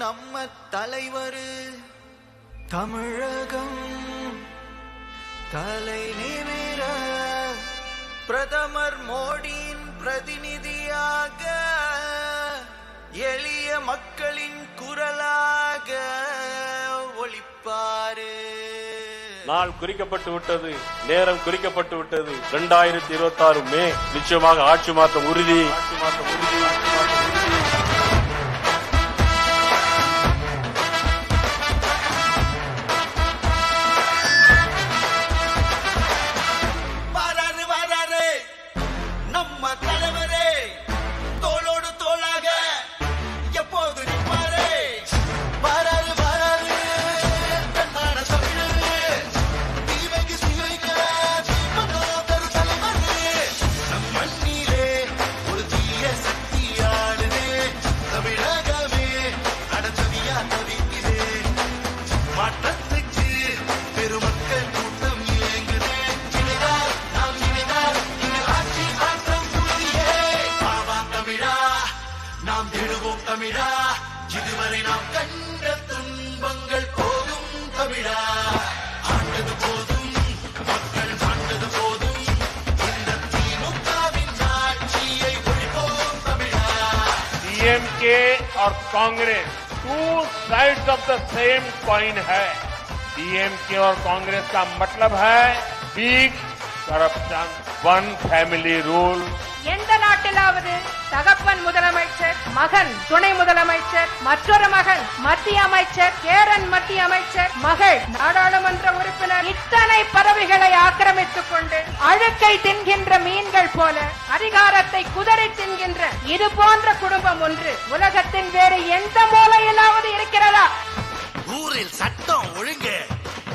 நம்ம தலைவர் தமிழகம் தலை நிமிர பிரதமர் மோடியின் பிரதிநிதியாக எளிய மக்களின் குரலாக ஒலிப்பாரு. நாள் குறிக்கப்பட்டு விட்டது, நேரம் குறிக்கப்பட்டு விட்டது. 2026 மே நிச்சயமாக ஆட்சி மாற்றம் உறுதி. தமிழா, இதுவரை நாம் கண்ட துன்பங்கள் போதும் தமிழா, ஆண்டது போதும், மக்கள் ஆண்டது போதும், இந்த திமுகவின் ஆட்சியை ஒழிப்போம் தமிழா. डीएमके और Congress two sides of the same coin है. डीएमके और कांग्रेस का मतलब है big corruption, one family rule. எந்த நாட்டிலாவது தகப்பன் முதலமைச்சர், மகன் துணை முதலமைச்சர், மற்றொரு மகன் மத்திய அமைச்சர், கேரன் மத்திய அமைச்சர், மகள் நாடாளுமன்ற உறுப்பினர், இத்தனை பதவிகளை ஆக்கிரமித்துக் கொண்டு அழுக்கை தின்கின்ற மீன்கள் போல அதிகாரத்தை குதறி தின்கின்ற இது போன்ற குடும்பம் ஒன்று உலகத்தின் வேறு எந்த மூலையிலாவது இருக்கிறதா? ஊரில் சட்டம் ஒழுங்கு,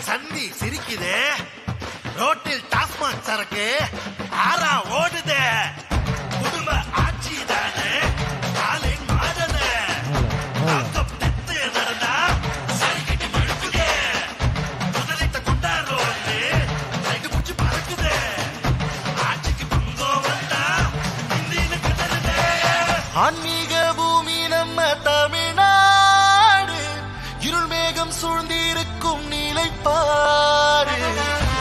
சந்தி சிரிக்குது, ரோட்டில் டாஸ்மாக் சரக்கு ஆறா ஓடுது, குடும்ப ஆட்சி தானே காலை மாடனே, தெத்து நடந்தா சரிக்கிட்டு மழுக்குதே, முதலிட்ட கொண்டாடுறோ வந்து ரைட்டு பிடிச்சி பறக்குது, ஆட்சிக்கு பங்கோ வந்தா இந்தின்னு கதறுதே. ஆன்மீக பூமி நம்ம தமிழ்நாடு, இருள் மேகம் சூழ்ந்திருக்கும் நிலைப்பாடு,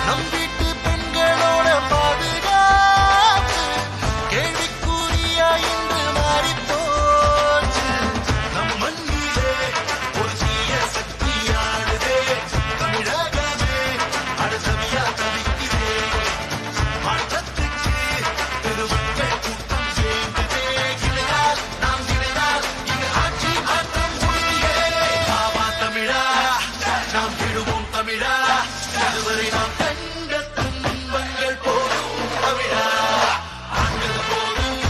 நம் வீட்டு பெண்களோட பாதுகாப்பு கேள்விக்குறியா என்று மாறி போச்சு. நம் மண்ணிலே ஒரு தீய சக்தியானதே, தமிழகமே அடசவியா தவிக்கிறே, மாற்றத்துக்கு பெருமக்கள் கூட்டம் சேர்ந்ததே, இணைந்தால் நாம் இணைந்தால் இங்கு ஆட்சி மாற்றம் உறுதியே. ஆவா தமிழா, நாம் விடுவோம் தமிழா, இதுவரை நாம் கண்ட துன்பங்கள் போதும் தமிழா, ஆண்டது போதும்,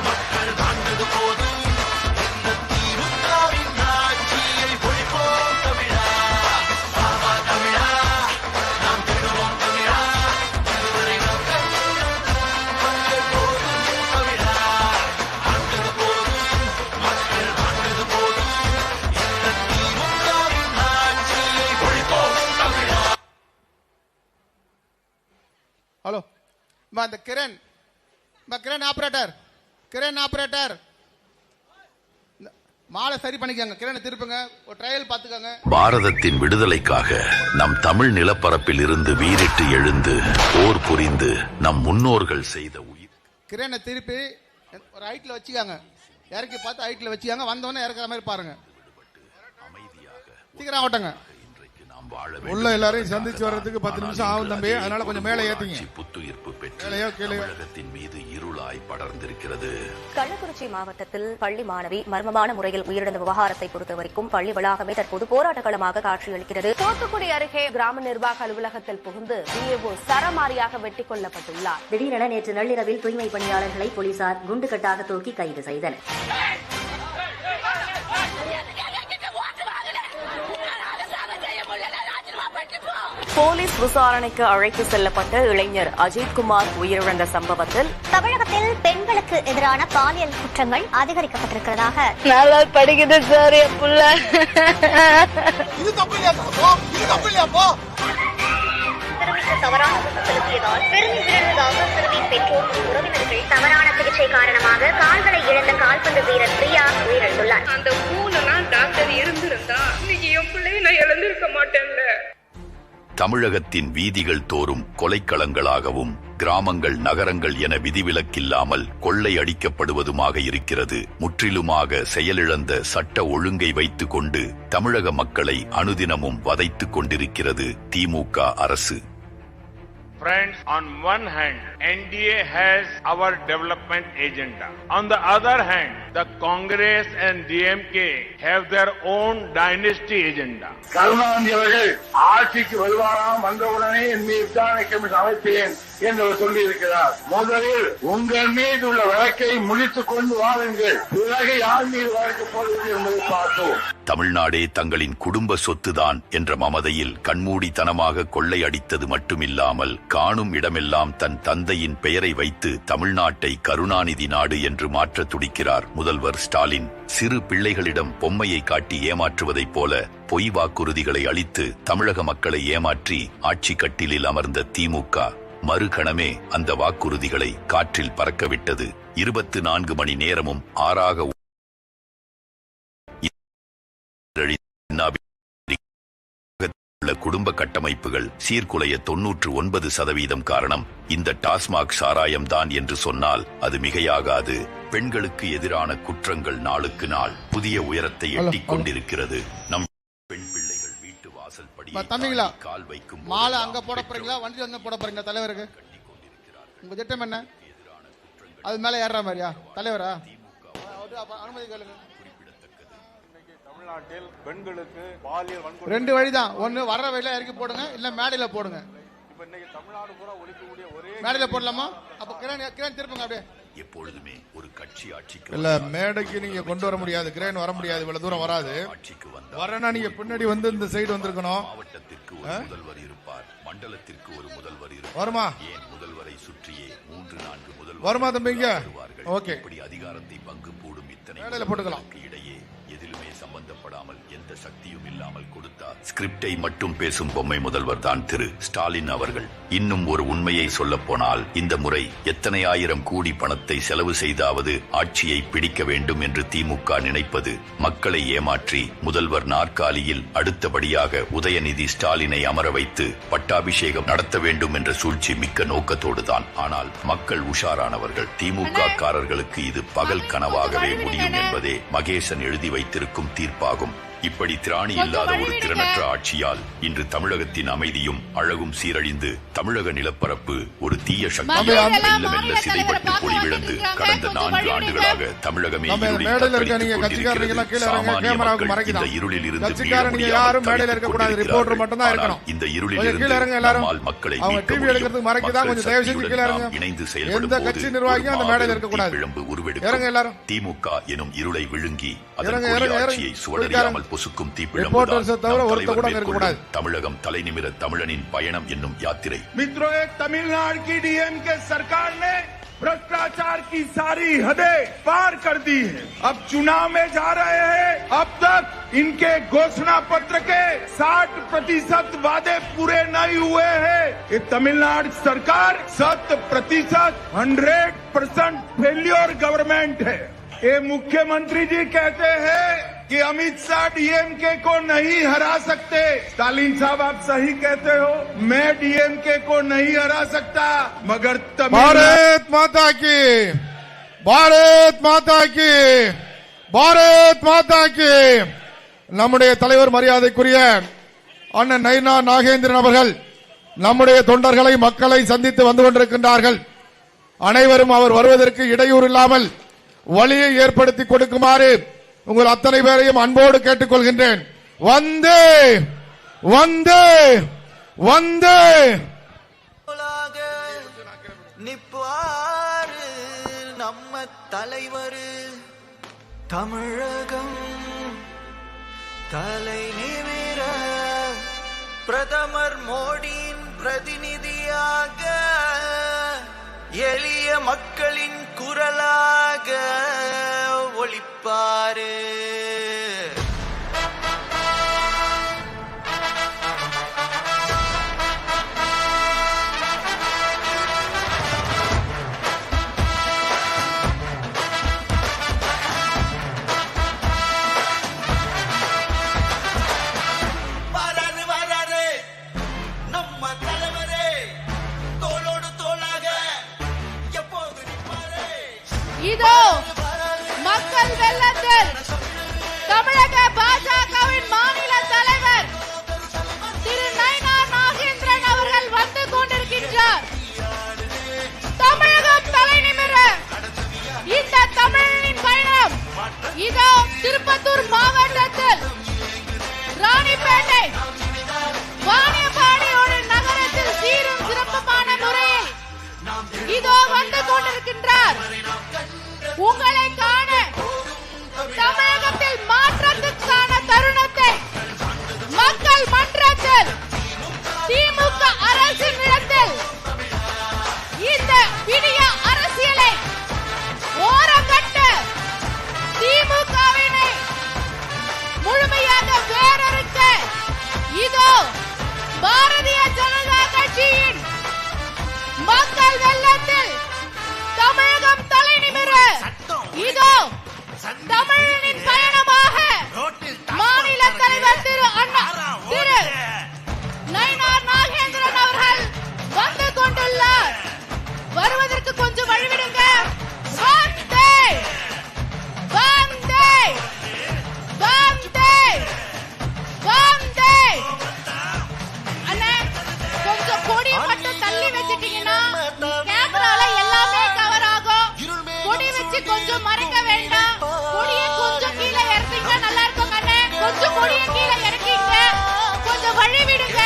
மக்கள் ஆண்டது போதும், இந்த திமுகவின் ஆட்சியை ஒழிப்போம் தமிழா. ஆவா தமிழா, நாம் விடுவோம் தமிழா, இதுவரை நாம் கண்ட துன்பங்கள் போதும் தமிழா, ஆண்டது போதும், மக்கள் ஆண்டது போதும், இந்த திமுகவின் ஆட்சியை ஒழிப்போம் தமிழா. ஹலோ இந்த கிரண் ஆபரேட்டர் மாலை சரி பண்ணிக்கோங்க, கிரண் திருப்புங்க, ஒரு ட்ரையல் பார்த்துக்கோங்க. பாரதத்தின் விடுதலைக்காக நம் தமிழ் நிலப்பரப்பில் இருந்து வீறிட்டு எழுந்து போர் புரிந்து நம் முன்னோர்கள் செய்த உயிர். கிரணை திருப்பி ஒரு ஹைட்ல வச்சுக்காங்க, இறக்கி பார்த்து ஹைட்ல வச்சுக்காங்க, வந்தோடனே இறக்குற மாதிரி பாருங்க, சீக்கிரம் ஓட்டுங்க. உள்ள எல்லாரையும் சந்திச்சு வர்றதுக்கு 10 நிமிஷம் ஆகும் தம்பி, அதனால கொஞ்சம் மேலே ஏத்துங்க. புத்துயிர்ப்பு பெற்று தமிழகத்தின் மீது இருளாய் படர்ந்திருக்கிறது. கள்ளக்குறிச்சி மாவட்டத்தில் பள்ளி மாணவி மர்மமான முறையில் உயிரிழந்த விவகாரத்தை பொறுத்தவரைக்கும் பள்ளி வளாகமே தற்போது போராட்ட களமாக காட்சியளிக்கிறது. தூத்துக்குடி அருகே கிராம நிர்வாக அலுவலகத்தில் புகுந்து விஏஓ சரமாரியாக வெட்டிக் கொல்லப்பட்டுள்ளார். திடீரென நேற்று நள்ளிரவில் தூய்மை பணியாளர்களை போலீசார் குண்டுகட்டாக தூக்கி கைது செய்தனர். போலீஸ் விசாரணைக்கு அழைத்து செல்லப்பட்ட இளைஞர் அஜித்குமார் உயிரிழந்த சம்பவத்தில் தமிழகத்தில் பெண்களுக்கு எதிரான பாலியல் குற்றங்கள் அதிகரிக்கப்பட்டிருக்கிறதாக நல்லா படிக்குது சார் புள்ள. தவறான செலுத்தியதால் பெருமை விழுந்ததாக சிறுமியின் பெற்றோர் உறவினர்கள் தவறான சிகிச்சை காரணமாக கால்களை இழந்த கால்பந்து வீரர் பிரியா உயிரிழந்துள்ளார். அந்த மூணுனா டாக்டர் இருந்து இழந்திருக்க மாட்டேன்ல. தமிழகத்தின் வீதிகள் தோறும் கொலைக்களங்களாகவும் கிராமங்கள் நகரங்கள் என விதிவிலக்கில்லாமல் கொள்ளை அடிக்கப்படுவதுமாக இருக்கிறது. முற்றிலுமாக செயலிழந்த சட்ட ஒழுங்கை வைத்துக் கொண்டு தமிழக மக்களை அனுதினமும் வதைத்துக் கொண்டிருக்கிறது திமுக அரசு. Friends, on one hand, NDA has our development agenda. On the other hand, the Congress and DMK have their own dynasty agenda. Karunanidhi அவர்கள் ஆட்சிக்கு வருவாராம், வந்தவுடனே என் மீது விசாரணை கமிஷன் அமைப்பேன் என்று சொல்லி இருக்கிறார். முதலில் உங்கள் மீது உள்ள வழக்கை முடித்துக் கொண்டு வாருங்கள், பிறகு யார் மீது வழக்கு போடுவது என்பதை பார்த்தோம். தமிழ்நாடே தங்களின் குடும்ப சொத்துதான் என்ற மமதையில் கண்மூடித்தனமாக கொள்ளையடித்தது மட்டுமில்லாமல் காணும் இடமெல்லாம் தன் தந்தையின் பெயரை வைத்து தமிழ்நாட்டை கருணாநிதி நாடு என்று மாற்ற துடிக்கிறார் முதல்வர் ஸ்டாலின். சிறு பிள்ளைகளிடம் பொம்மையை காட்டி ஏமாற்றுவதைப் போல பொய் வாக்குறுதிகளை அளித்து தமிழக மக்களை ஏமாற்றி ஆட்சி கட்டிலில் அமர்ந்த திமுக மறுகணமே அந்த வாக்குறுதிகளை காற்றில் பறக்கவிட்டது. 24 மணி நேரமும் ஆறாக உள்ள குடும்ப கட்டமைப்புகள் சீர்குலைய 99% காரணம் இந்த டாஸ்மாக் சாராயம் தான் என்று சொன்னால் அது மிகையாகாது. பெண்களுக்கு எதிரான குற்றங்கள் நாளுக்கு நாள் புதிய உயரத்தை எட்டிக் கொண்டிருக்கிறது. நம் பெண் பிள்ளைகள் வீட்டு வாசல் படி கால் வைக்கும் மாலை அங்க போட போறீங்களா, வண்டி வந்து போட போறீங்களா தலைவருக்கு? உங்க திட்டம் என்ன? அது மேல ஏற மாதிரியா தலைவரா? அனுமதி கேளுங்க. தமிழ்நாட்டில் பெண்களுக்கு பாலியல் வன்கொடுமை 2 வழிதான். ஒன்னு வர்ற வழியில இறக்கி போடுங்க, இல்ல மேடையில போடுங்க. இப்ப இன்னைக்கு தமிழ்நாடு பூரா ஒழிக்கக்கூடிய ஒரே மேடையில போடலாமா? அப்ப கிரண் திருப்புங்க அப்படியே. எப்பொழுதுமே ஒரு கட்சி ஆட்சிக்கு இல்ல மேடைக்கு நீங்க கொண்டு வர முடியாது, கிரேன் வர முடியாது, இவ்வளவு தூரம் வராது. வரனா நீங்க பின்னாடி வந்து இந்த சைடு வந்திருக்கணும். மாவட்டத்திற்கு ஒரு முதல்வர் இருப்பார், மண்டலத்திற்கு ஒரு முதல்வர் இருப்பார். வருமா? ஏன் முதல்வரை சுற்றியே 3-4 முதல்வர் வருமா தம்பிங்க? ஓகே, இப்படி அதிகாரத்தை பங்கு போடும் இத்தனை மேடையில போட்டுக்கலாம். இடையே எதிலுமே சம்பந்தப்படாமல் எந்த சக்தியும் இல்லாமல் கொடுத்தார். ஸ்கிரிப்டை மட்டும் பேசும் பொம்மை முதல்வர் தான் திரு ஸ்டாலின் அவர்கள். இன்னும் ஒரு உண்மையை சொல்ல போனால் இந்த முறை எத்தனை ஆயிரம் கோடி பணத்தை செலவு செய்தாவது ஆட்சியை பிடிக்க வேண்டும் என்று திமுக நினைப்பது மக்களை ஏமாற்றி முதல்வர் நாற்காலியில் அடுத்தபடியாக உதயநிதி ஸ்டாலினை அமர வைத்து பட்டாபிஷேகம் நடத்த வேண்டும் என்ற சூழ்ச்சி மிக்க நோக்கத்தோடுதான். ஆனால் மக்கள் உஷாரானவர்கள். திமுக காரர்களுக்கு இது பகல் கனவாகவே முடியும் என்பதே மகேசன் எழுதி வைத்திருக்கும் தீர்ப்பாகும். இப்படி திராணி இல்லாத ஒரு திறனற்ற ஆட்சியால் இன்று தமிழகத்தின் அமைதியும் அழகும் சீரழிந்து தமிழக நிலப்பரப்பு ஒரு தீய சக்தியால் மெல்ல மெல்ல சிதைப்பட்டு பொலிவிழந்து கடந்த 4 ஆண்டுகளாக தமிழகமே இருளில் இருந்து இந்த இருளில் இருந்து நம்மால் மக்களை இணைந்து செயல்படும் விளம்பு உருவெடுக்கும் திமுக எனும் இருளை விழுங்கி அதன் ஆட்சியை சுவடறியாமல் பொசுக்கும் தீப்பிழம்புதான் தமிழகம் தலைநிமிர தமிழனின் பயணம் என்னும் யாத்திரை. मित्रों, तमिलनाडु की डीएमके सरकार ने भ्रष्टाचार की सारी हदें पार कर दी है. अब चुनाव में जा रहे हैं. अब तक इनके घोषणा पत्र के 60% वादे पूरे नहीं हुए हैं. ये तमिलनाडु सरकार 100% फेल्योर गवर्नमेंट है. ये मुख्यमंत्री जी कहते हैं कि अमित शाह डीएमके को नहीं हरा सकते. स्टालिन साहब, आप सही कहते हो, मैं डीएमके को नहीं हरा सकता, मगर भारत माता की, भारत माता की, भारत माता की. நம்முடைய தலைவர் மரியாதைக்குரிய அண்ணன் நயினா நாகேந்திரன் அவர்கள் நம்முடைய தொண்டர்களை மக்களை சந்தித்து வந்து கொண்டிருக்கின்றார்கள். அனைவரும் அவர் வருவதற்கு இடையூறு இல்லாமல் வழியை ஏற்படுத்தி கொடுக்குமாறு உங்கள் அத்தனை பேரையும் அன்போடு கேட்டுக்கொள்கின்றேன். வந்தே வந்தே வந்தே நிப்பாரு நம்ம தலைவர் தமிழகம் தலை நிமிர பிரதமர் மோடியின் பிரதிநிதியாக எளிய மக்களின் குரலாக ஒளிப்பாரு. இதோ பாரதிய ஜனதா கட்சியின் மக்கள் வெள்ளத்தில் தமிழகம் தலை நிமிர இதோ தமிழனின் பயணமாக மாநில தலைவர் திரு நயினார் நாகேந்திரன் அவர்கள் வந்து கொண்டுள்ளார். வருவதற்கு கொஞ்சம் வழிவிடுங்க. வந்தே வந்தே வந்தே வந்தே. அண்ணே கொஞ்சம் கொடி மட்டும் தள்ளி வச்சிட்டீங்கன்னா கேமரால எல்லாமே கவர் ஆகும். கொடி வச்சு கொஞ்சம் மறைக்க வேண்டாம். கொடியை கொஞ்சம் கீழே இறக்கிங்க, நல்லா இருக்கும் அண்ணே. கொஞ்சம் கொடியை கீழே இறக்கிங்க, கொஞ்சம் வழி விடுங்க.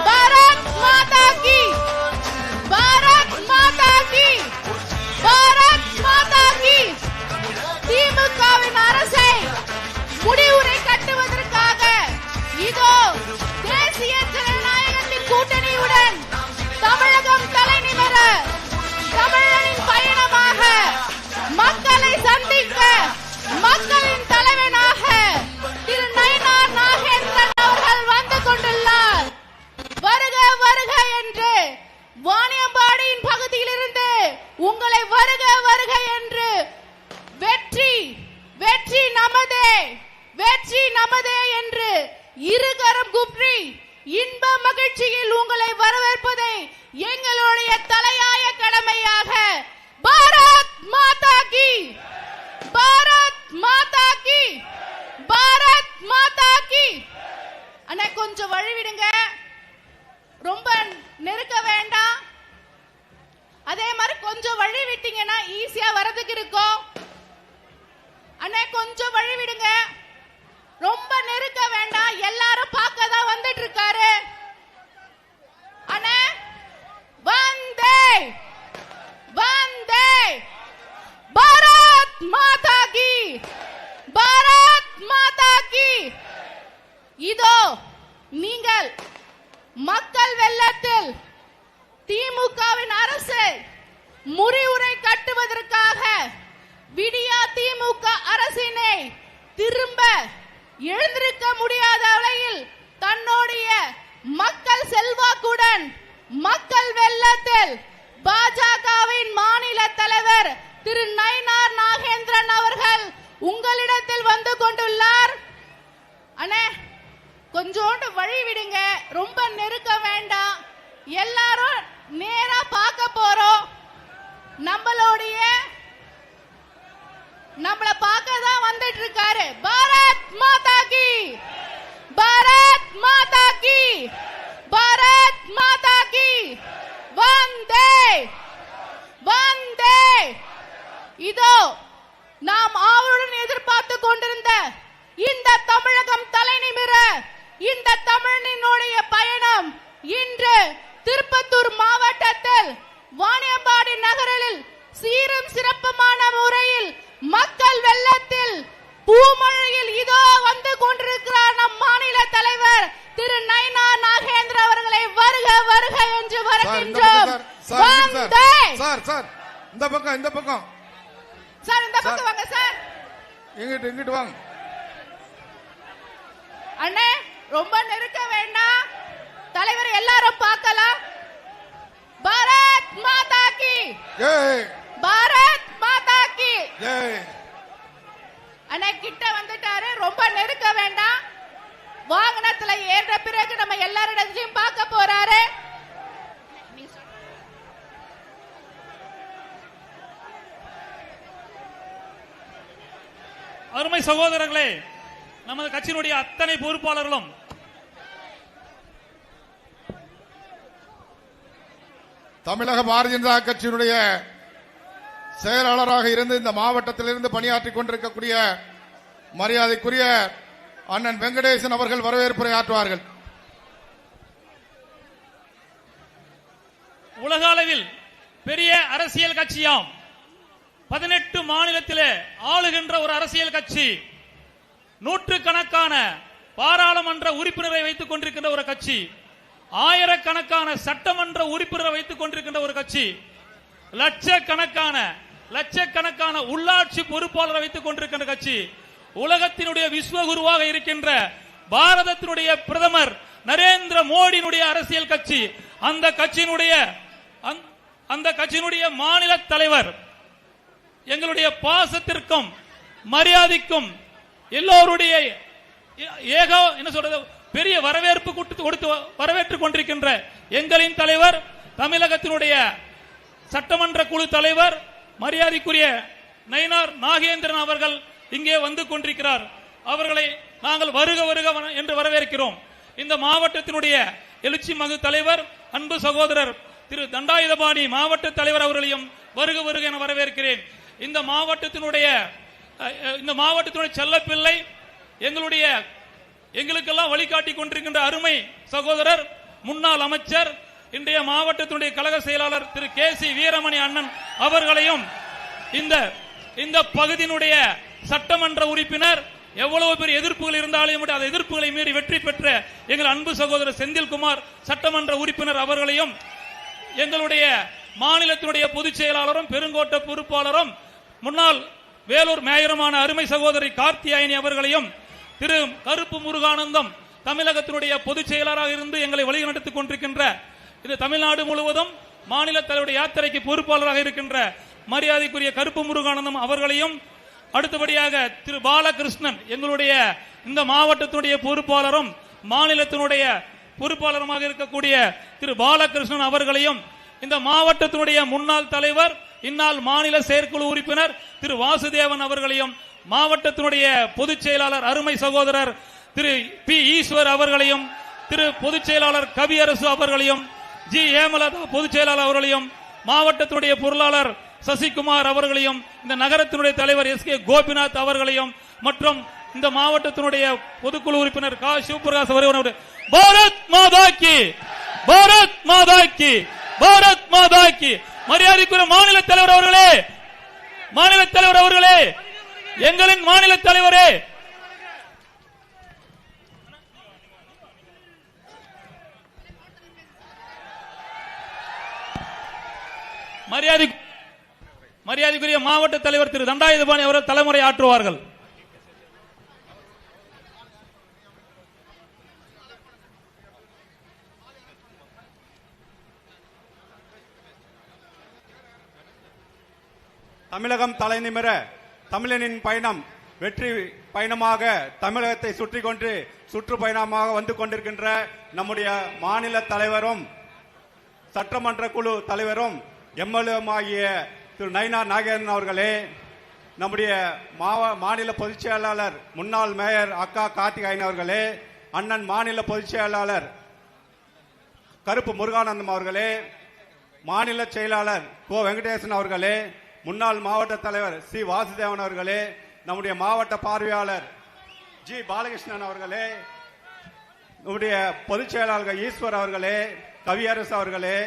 பாரத் மாதா கி, பாரத் மாதா கி, பாரத் மாதா கி. திமுகவின் அரசை முடிவுரை கட்டுவதற்காக இதோ தேசிய ஜனநாயகத்தின் கூட்டணியுடன் தமிழகம் தலை நிமிர தமிழனின் பயணமாக மக்களை சந்திக்க மக்களின் தலைவனாக திரு நயினார் நாகேந்திரன் அவர்கள் வந்து கொண்டுள்ளார். வருக வருக என்று வாணியம்பாடியின் பகுதியிலிருந்து உங்களை வருக வருக என்று வெற்றி வெற்றி நமதே வெற்றி நமதே என்று இருகரம் குப்ரி இன்ப மகிழ்ச்சியில் உங்களை வரவேற்பதை எங்களுடைய தலையாய கடமையாக பாரத் மாதா கி, பாரத் மாதா கி, பாரத் மாதா கி. அண்ணா கொஞ்சம் வழி விடுங்க, ரொம்ப நெருக்க வேண்டாம். அதே மாதிரி கொஞ்சம் வழி விட்டீங்கன்னா ஈஸியா வரதுக்கு இருக்கும். அண்ணே கொஞ்சம் வழி விடுங்க, ரொம்ப நெருக்க வேண்டாம். எல்லாரும் பார்க்க தான் வந்துட்டு இருக்காரு. அண்ணே வந்தே வந்தே பாரத் மாதா கி, பாரத் மாதா கி. இதோ நீங்கள் மக்கள் வெள்ளத்தில் திமுகவின் அரசு முறிவுரை கட்டுவதற்காக விடியா திமுக அரசினை திரும்ப எழுந்திருக்க முடியாத வகையில் தன்னுடைய மக்கள் செல்வாக்குடன் மக்கள் வெள்ளத்தில் பாஜகவின் மாநில தலைவர் திரு நயினார் நாகேந்திரன் அவர்கள் உங்களிடத்தில் வந்து கொண்டுள்ளார். அண்ணே கொஞ்சோண்டு வழி விடுங்க, ரொம்ப நெருக்க வேண்டாம். எல்லாரும் நேரா பார்க்க போறோம். நம்மள பார்க்க தான் வந்துட்டு இருக்காரு. பாரத் மாதா கி, பாரத் மாதா கி, பாரத் மாதா கி. வந்தே வந்தே. இதோ நாம் ஆவலுடன் எதிர்பார்த்து கொண்டிருந்த இந்த தமிழகம் தலை நிமிர இந்த தமிழனினுடைய பயணம் இன்று திருப்பத்தூர் மாவட்டத்தில் வாணியம்பாடி நகரில் சீரும் சிறப்புமான முறையில் மக்கள் வெள்ளத்தில் பூமழையில் இதோ வந்து கொண்டிருக்கிறார் நம் மாநில தலைவர் திரு நயினார் நாகேந்திர அவர்களை வருக வருக என்று வரவேற்கின்றோம். இந்த பக்கம் இந்த பக்கம் சார், இந்த பக்கம் வாங்க சார். இங்கிட்டு வாங்க அண்ணே, ரொம்ப நெருக்க வேண்டாம். தலைவர் எல்லாரும் பார்க்கலாம். பாரத் மாதா கி, பாரத் மாதா கி. அண்ணே கிட்ட வந்துட்டாரு, ரொம்ப நெருக்க வேண்டாம். வாகனத்துல ஏற பிறகு நம்ம எல்லாரிடத்தையும் பார்க்க போறாரு. அருமை சகோதரர்களே, நமது கட்சியினுடைய அத்தனை பொறுப்பாளர்களும் தமிழக பாரதிய ஜனதா கட்சியினுடைய செயலாளராக இருந்து இந்த மாவட்டத்திலிருந்து பணியாற்றிக் கொண்டிருக்கக்கூடிய மரியாதைக்குரிய அண்ணன் வெங்கடேசன் அவர்கள் வரவேற்புரை ஆற்றுவார்கள். உலக அளவில் பெரிய அரசியல் கட்சியாம் 18 மாநிலத்திலே ஆளுகின்ற ஒரு அரசியல் கட்சி, நூற்றுக்கணக்கான பாராளுமன்ற உறுப்பினரை வைத்துக் கொண்டிருக்கின்ற ஒரு கட்சி, ஆயிரக்கணக்கான சட்டமன்ற உறுப்பினரை வைத்துக் கொண்டிருக்கின்ற ஒரு கட்சி, லட்சக்கணக்கான உள்ளாட்சி பொறுப்பாளரை வைத்துக் கொண்டிருக்கின்ற கட்சி, உலகத்தினுடைய விஸ்வகுருவாக இருக்கின்ற பாரதத்தினுடைய பிரதமர் நரேந்திர மோடியினுடைய அரசியல் கட்சி. அந்த கட்சியினுடைய மாநில தலைவர் எங்களுடைய பாசத்திற்கும் மரியாதைக்கும் எல்லோருடைய என்ன சொல்றது பெரிய வரவேற்பு கொடுத்து வரவேற்றுக் கொண்டிருக்கின்ற எங்களின் தலைவர், தமிழகத்தினுடைய சட்டமன்ற குழு தலைவர் மரியாதைக்குரிய நயினார் நாகேந்திரன் அவர்கள் இங்கே வந்து கொண்டிருக்கிறார். அவர்களை நாங்கள் வருக வருக என்று வரவேற்கிறோம். இந்த மாவட்டத்தினுடைய எழுச்சி மகு தலைவர் அன்பு சகோதரர் திரு தண்டாயுதபாணி மாவட்ட தலைவர் அவர்களையும் வருக வருக என வரவேற்கிறேன். இந்த மாவட்டத்தினுடைய செல்லப்பிள்ளை, எங்களுக்கெல்லாம் வழிகாட்டி கொண்டிருக்கின்ற அருமை சகோதரர் முன்னாள் அமைச்சர், இன்றைய மாவட்டத்தினுடைய கழக செயலாளர் திரு KC வீரமணி அண்ணன் அவர்களையும், இந்த பகுதியினுடைய சட்டமன்ற உறுப்பினர், எவ்வளவு பெரிய எதிர்ப்புகள் இருந்தாலும் அந்த எதிர்ப்புகளை மீறி வெற்றி பெற்ற எங்கள் அன்பு சகோதரர் செந்தில்குமார் சட்டமன்ற உறுப்பினர் அவர்களையும், எங்களுடைய மாநிலத்தினுடைய பொதுச் செயலாளரும் பெருங்கோட்ட பொறுப்பாளரும் முன்னாள் வேலூர் மேயருமான அருமை சகோதரி கார்த்தியாயினி அவர்களையும், திரு கருப்பு முருகானந்தம் தமிழகத்தினுடைய பொதுச் செயலாளராக இருந்து எங்களை வழிநடத்திக் கொண்டிருக்கின்ற இது தமிழ்நாடு முழுவதும் மாநில தலைவருடைய யாத்திரைக்கு பொறுப்பாளராக இருக்கின்ற மரியாதைக்குரிய கருப்பு முருகானந்தம் அவர்களையும், அடுத்தபடியாக திரு பாலகிருஷ்ணன் எங்களுடைய இந்த மாவட்டத்தினுடைய பொறுப்பாளரும் மாநிலத்தினுடைய பொறுப்பாளருமாக இருக்கக்கூடிய திரு பாலகிருஷ்ணன் அவர்களையும், இந்த மாவட்டத்தினுடைய முன்னாள் தலைவர் இந்நாள் மாநில செயற்குழு உறுப்பினர் திரு வாசுதேவன் அவர்களையும், மாவட்டத்தினுடைய பொதுச் செயலாளர் அருமை சகோதரர் திரு பி ஈஸ்வர் அவர்களையும், திரு பொதுச் செயலாளர் கவியரசு அவர்களையும், ஜி ஹேமலதா பொதுச் செயலாளர் அவர்களையும், மாவட்டத்தினுடைய பொருளாளர் சசிகுமார் அவர்களையும், இந்த நகரத்தினுடைய தலைவர் SK கோபிநாத் அவர்களையும் மற்றும் இந்த மாவட்டத்தினுடைய பொதுக்குழு உறுப்பினர் கா சிவபிரகாஷ் அவர்கள் பாரத் மாதா கி, பாரத் மாதா கி, பாரத் மாதா கி. மரியாதைக்குரிய மாநில தலைவர் அவர்களே, எங்களின் மாநில தலைவரே, மரியாதைக்குரிய மாவட்ட தலைவர் திரு தண்டாயுதபாணி அவர்கள் தலைமுறை ஆற்றுவார்கள். தமிழகம் தலைநிமிர தமிழனின் பயணம் வெற்றி பயணமாக தமிழகத்தை சுற்றி கொண்டு சுற்றுப்பயணமாக வந்து கொண்டிருக்கின்ற நம்முடைய மாநில தலைவரும் சட்டமன்ற குழு தலைவரும் எம்எல்ஏமாகிய திரு நயினார் நாகேந்திரன் அவர்களே, நம்முடைய மாநில பொதுச் செயலாளர் முன்னாள் மேயர் அக்கா கார்த்திகாயன் அவர்களே, அண்ணன் மாநில பொதுச் செயலாளர் கருப்பு முருகானந்தம் அவர்களே, மாநில செயலாளர் கோ வெங்கடேசன் அவர்களே, முன்னாள் மாவட்ட தலைவர் சி வாசுதேவன் அவர்களே, நம்முடைய மாவட்ட பார்வையாளர் ஜி பாலகிருஷ்ணன் அவர்களே, நம்முடைய பொதுச் செயலாளர் ஈஸ்வர் அவர்களே, கவியரசு அவர்களே,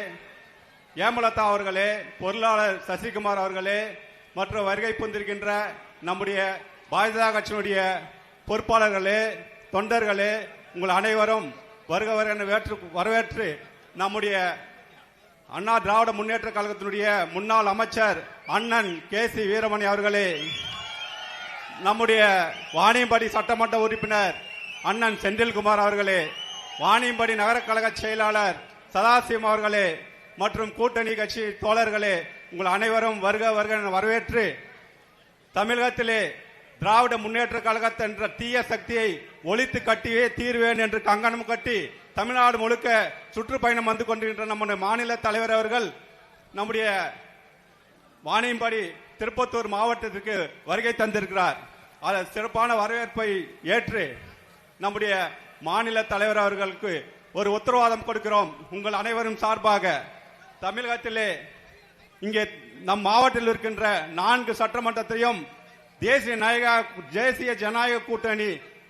ஏமலதா அவர்களே, பொருளாளர் சசிகுமார் அவர்களே, மற்றும் வருகை புந்திருக்கின்ற நம்முடைய பாஜக கட்சியினுடைய பொறுப்பாளர்களே, தொண்டர்களே, உங்கள் அனைவரும் வருக வரவேற்று நம்முடைய அண்ணா திராவிட முன்னேற்ற கழகத்தினுடைய முன்னாள் அமைச்சர் அண்ணன் KC வீரமணி அவர்களே, நம்முடைய வாணியம்பாடி சட்டமன்ற உறுப்பினர் அண்ணன் செந்தில்குமார் அவர்களே, வாணியம்பாடி நகர கழக செயலாளர் சதாசிவம் அவர்களே மற்றும் கூட்டணி கட்சி தோழர்களே, உங்கள் அனைவரும் வருக வரவேற்று தமிழகத்திலே திராவிட முன்னேற்ற கழகத்தை என்ற தீய சக்தியை ஒழித்து கட்டியே தீர்வேன் என்று கங்கணம் கட்டி தமிழ்நாடு முழுக்க சுற்றுப்பயணம் வந்து கொண்டிருக்கின்ற நம்முடைய மாநில தலைவர் அவர்கள் நம்முடைய வாணியம்பாடி திருப்பத்தூர் மாவட்டத்திற்கு வருகை தந்திருக்கிறார். அதை சிறப்பான வரவேற்பை ஏற்று நம்முடைய மாநில தலைவர் அவர்களுக்கு ஒரு உத்தரவாதம் கொடுக்கிறோம். உங்கள் அனைவரும் சார்பாக தமிழகத்திலே இங்கே நம் மாவட்டத்தில் இருக்கின்ற 4 சட்டமன்றத்தையும் தேசிய ஜனநாயக கூட்டணி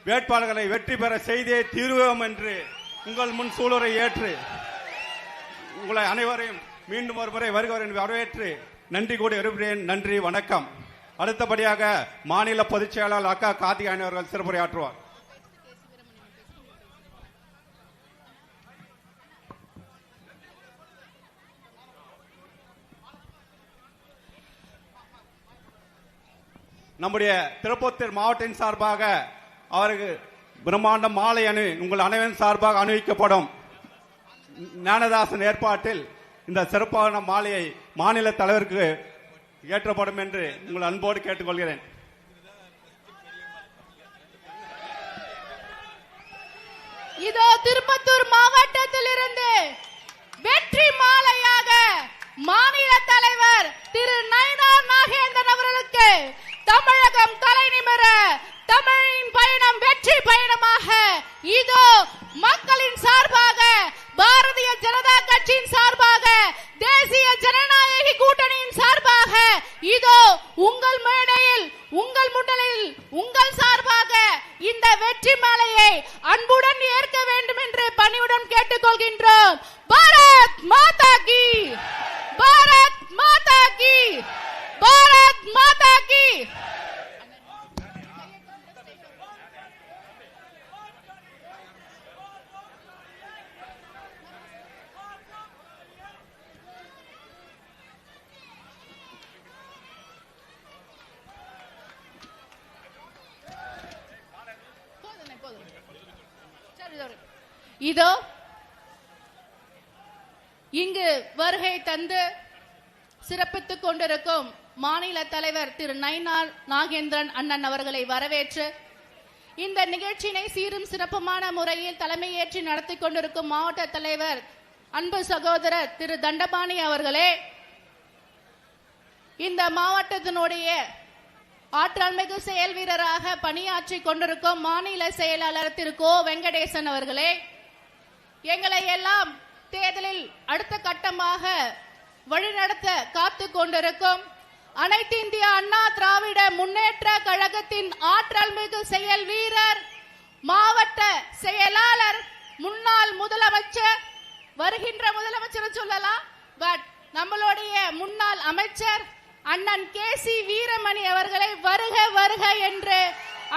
வேட்பாளர்களை வெற்றி பெற செய்தே தீர்வோம் என்று உங்கள் முன் சூளுரை ஏற்று உங்களை அனைவரையும் மீண்டும் ஒருமுறை வருகிறேன் வரவேற்று நன்றி கூடி வருகிறேன். நன்றி, வணக்கம். அடுத்தபடியாக மாநில பொதுச் செயலாளர் அக்கா கார்த்திகாயன் அவர்கள் சிறப்புரையாற்றுவார். நம்முடைய திருப்பத்தூர் மாவட்டத்தின் சார்பாக அவருக்கு பிரம்மாண்ட மாலை அணி உங்கள் அனைவரின் சார்பாக அணிவிக்கப்படும். ஞானதாசன் ஏற்பாட்டில் இந்த சிறப்பான மாலையை மாநில தலைவருக்கு ஏற்றப்படும் என்று உங்கள் அன்போடு கேட்டுக்கொள்கிறேன். இதோ திருப்பத்தூர் மாவட்டத்தில் இருந்து வெற்றி மாலையாக மாநில தலைவர் திரு நயினார் நாகேந்திரன் அவர்களுக்கு தமிழகம் தலை நிமிர தமிழின் பயணம் வெற்றி பயணமாக இதோ மக்களின் சார்பாக பாரதிய ஜனதா கட்சியின் சார்பாக தேசிய ஜனநாயக கூட்டணியின் சார்பாக இதோ உங்கள் மேடையில் உங்கள் முன்னிலையில் உங்கள் சார்பாக இந்த வெற்றி மாலையை அன்புடன் ஏற்க வேண்டும் என்று பணிவுடன் கேட்டுக்கொள்கின்றோம். பாரத் மாதா கி, பாரத் மாதா கி, பாரத் மாதா கி. இதோ இங்கு வருகை தந்து சிறப்பித்துக் கொண்டிருக்கும் மாநில தலைவர் திரு நயினார் நாகேந்திரன் அண்ணன் அவர்களை வரவேற்று இந்த நிகழ்ச்சியினை சீரும் சிறப்புமான முறையில் தலைமையேற்று நடத்தி கொண்டிருக்கும் மாவட்ட தலைவர் அன்பு சகோதரர் திரு தண்டபாணி அவர்களே, இந்த மாவட்டத்தினுடைய ஆற்றல் மிகு செயல் வீரராக பணியாற்றி கொண்டிருக்கும் மாநில செயலாளர் திரு கோ வெங்கடேசன் அவர்களே, எங்களை எல்லாம் தேர்தலில் அடுத்த கட்டமாக வழிநடத்த காத்து கொண்டிருக்கும் அனைத்து இந்திய அண்ணா திராவிட முன்னேற்ற கழகத்தின் ஆற்றல் மிகு செயல் வீரர், மாவட்ட செயலாளர், முன்னாள் முதலமைச்சர், வருகின்ற முதலமைச்சர் சொல்லலாம், பட் நம்மளுடைய முன்னாள் அமைச்சர் அண்ணன் கேசி வீரமணி அவர்களை வருக வருக என்று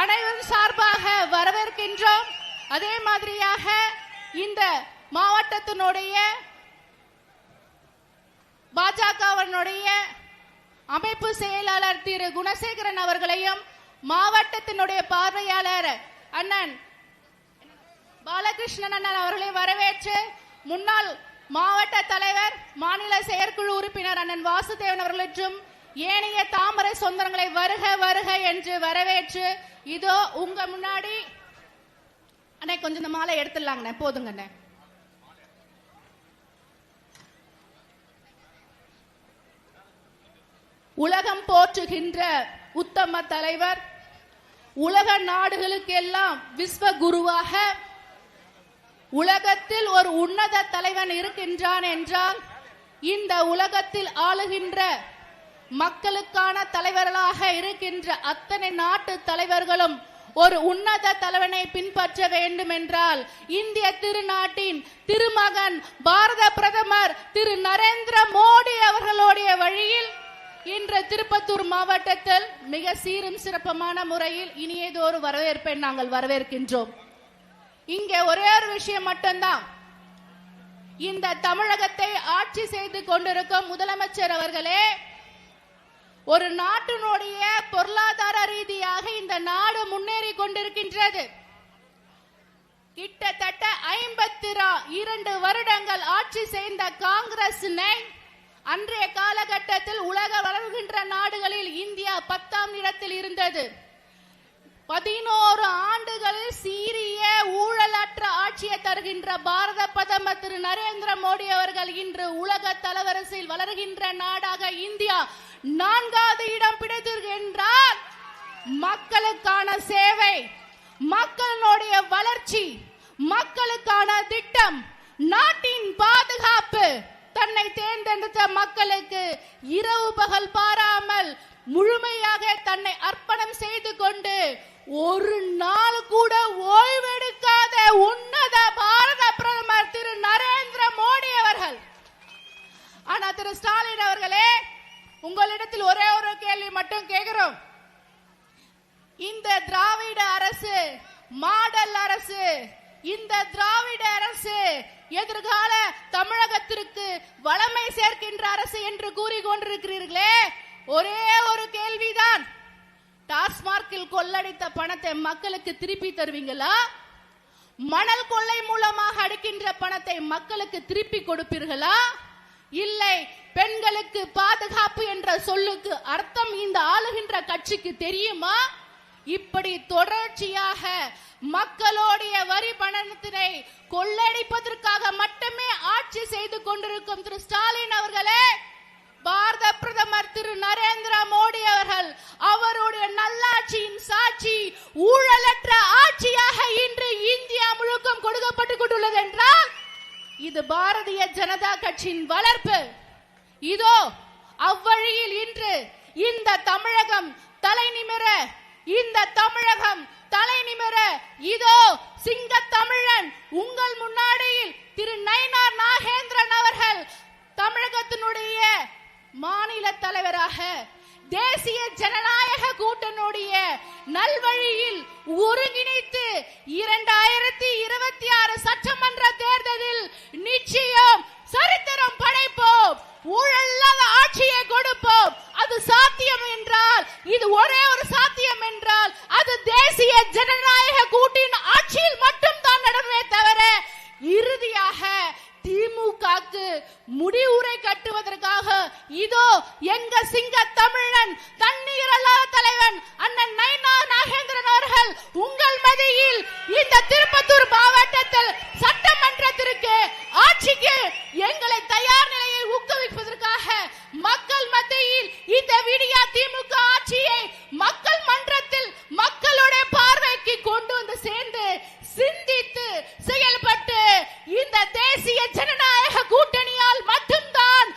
அனைவரும் சார்பாக வரவேற்கின்றோம். அதே மாதிரியாக இந்த மாவட்டத்தினுடைய பாஜகவினுடைய அமைப்பு செயலாளர் திரு குணசேகரன் அவர்களையும் மாவட்டத்தினுடைய பார்வையாளர் அண்ணன் பாலகிருஷ்ணன் அண்ணன் அவர்களை வரவேற்று முன்னாள் மாவட்ட தலைவர் மாநில செயற்குழு உறுப்பினர் அண்ணன் வாசுதேவன் அவர்களும் ஏனைய தாமரை சொந்தங்களை வருக வருக என்று வரவேற்று இதோ உங்க முன்னாடி அண்ணே கொஞ்சம் இந்த மாலை எடுத்துடலாங்கண்ணே, போதுங்கண்ணே. உலகம் போற்றுகின்ற உத்தம தலைவர், உலக நாடுகளுக்கெல்லாம் விஸ்வ குருவாக உலகத்தில் ஒரு உன்னத தலைவன் இருக்கின்றான் என்றால் இந்த உலகத்தில் ஆளுகின்ற மக்களுக்கான தலைவர்களாக இருக்கின்ற அத்தனை நாட்டு தலைவர்களும் ஒரு உன்னத தலைவனை பின்பற்ற வேண்டும் என்றால் இந்திய திருநாட்டின் திருமகன் பாரத பிரதமர் திரு நரேந்திர மோடி அவர்களுடைய வழியில் இன்று திருப்பத்தூர் மாவட்டத்தில் மிக சீரும் சிறப்பமான முறையில் இனியதொரு வரவேற்பை நாங்கள் வரவேற்கின்றோம். இங்கே ஒரே ஒரு விஷயம் மட்டும்தான், இந்த தமிழகத்தை ஆட்சி செய்து கொண்டிருக்கும் முதலமைச்சர் அவர்களே, ஒரு நாட்டினுடைய பொருளாதார ரீதியாக இந்த நாடு முன்னேறி கொண்டிருக்கின்றது. கிட்டத்தட்ட 52 வருடங்கள் ஆட்சி செய்த காங்கிரசினை அன்றைய காலகட்டத்தில் உலக வளர்கின்ற நாடுகளில் இந்தியா 10ஆம் இடத்தில் இருந்தது. 11 ஆண்டுகளில் சீரிய ஊழலற்ற ஆட்சியை தருகின்ற பாரத பிரதமர் திரு நரேந்திர மோடி அவர்கள் இன்று உலக தரவரிசையில் வளர்கின்ற நாடாக இந்தியா 4வது இடம் பிடித்திருக்கின்றார். மக்களுக்கான சேவை, மக்களுடைய வளர்ச்சி, மக்களுக்கான திட்டம், நாட்டின் பாதுகாப்பு, தன்னை தேர்ந்தெடுத்த மக்களுக்கு இரவு பகல் பாராமல் முழுமையாக தன்னை அர்ப்பணம் செய்து கொண்டு ஒரு நாள் கூட ஓய்வெடுக்காத உன்னத பாரத பிரதமர் திரு நரேந்திர மோடி அவர்கள். ஆனா திரு ஸ்டாலின் அவர்களே, உங்களிடத்தில் ஒரே ஒரு கேள்வி மட்டும் கேட்கிறோம். இந்த திராவிட அரசு மாடல் அரசு, இந்த திராவிட அரசு எதிர்கால தமிழகத்திற்கு வளமை சேர்க்கின்ற அரசு என்று கூறிக்கொண்டிருக்கிறீர்களே, ஒரே ஒரு கேள்விதான், டாஸ்மார்க்கில் கொள்ளடித்த பணத்தை மக்களுக்கு திருப்பி தருவீங்களா? மணல் கொள்ளை மூலமாக அடிக்கின்ற பணத்தை மக்களுக்கு திருப்பி கொடுப்பீர்களா? இல்லை, பெண்களுக்கு பாதுகாப்பு என்ற சொல்லுக்கு அர்த்தம் இந்த ஆளுகின்ற கட்சிக்கு தெரியுமா? இப்படி தொடர்ச்சியாக மக்களுடைய வரி பணத்தினை கொள்ளடிப்பதற்காக மட்டுமே ஆட்சி செய்து கொண்டிருக்கும் திரு ஸ்டாலின் அவர்களே, பாரத பிரதமர் திரு நரேந்திர மோடி அவர்கள் அவருடைய நல்லாட்சியின் சாட்சி ஊழலற்ற ஆட்சியாக இன்று இந்தியா முழுக்கும் கொடுக்கப்பட்டுக் கொண்டுள்ளது என்றால் இது பாரதிய ஜனதா கட்சியின் வளர்ப்பு. இதோ அவ்வழியில் இன்று இந்த தமிழகம் தலை நிமிர, இந்த தமிழகம் தலை நிமிர, இதோ சிங்க தமிழன் உங்கள் முன்னாடியில் திரு நயினார் நாகேந்திரன் அவர்கள் தமிழகத்தினுடைய மாநில தலைவராக தேசிய ஜனநாயக கூட்டணியுடைய நல்வழியில் ஒருங்கிணைத்து 2026 சட்டமன்ற தேர்தலில் நிச்சயம் சரித்திரம் படைப்போம், ஊழல்லாத ஆட்சியை கொடுப்போம். அது சாத்தியம் என்றால், இது ஒரே ஒரு சாத்தியம் என்றால் அது தேசிய ஜனநாயக கூட்டின் ஆட்சியில் மட்டும் தான் நடமே தவிர இறுதியாக திமுகக்கு முடிவுரை கட்டுவதற்காக இதோ எங்க சிங்க தமிழன் தண்ணீர் அல்லாத தலைவன் அண்ணன் நயினார் நாகேந்திரன் அவர்கள் உங்கள் மத்தியில் இந்த திருப்பத்தூர் மாவட்டத்தில் சட்டமன்றத்திற்கு ஆட்சிக்கு எங்களை தயார் நிலையில் ஊக்குவிப்பதற்காக மக்கள் மத்தியில் இந்த விடியா திமுக ஆட்சியை மக்கள் மன்றத்தில் மக்களுடைய பார்வைக்கு கொண்டு வந்து சேர்ந்து சிந்தித்து செயல்பட்டு இந்த தேசிய ஜனநாயக கூட்டணியால் மட்டும்தான்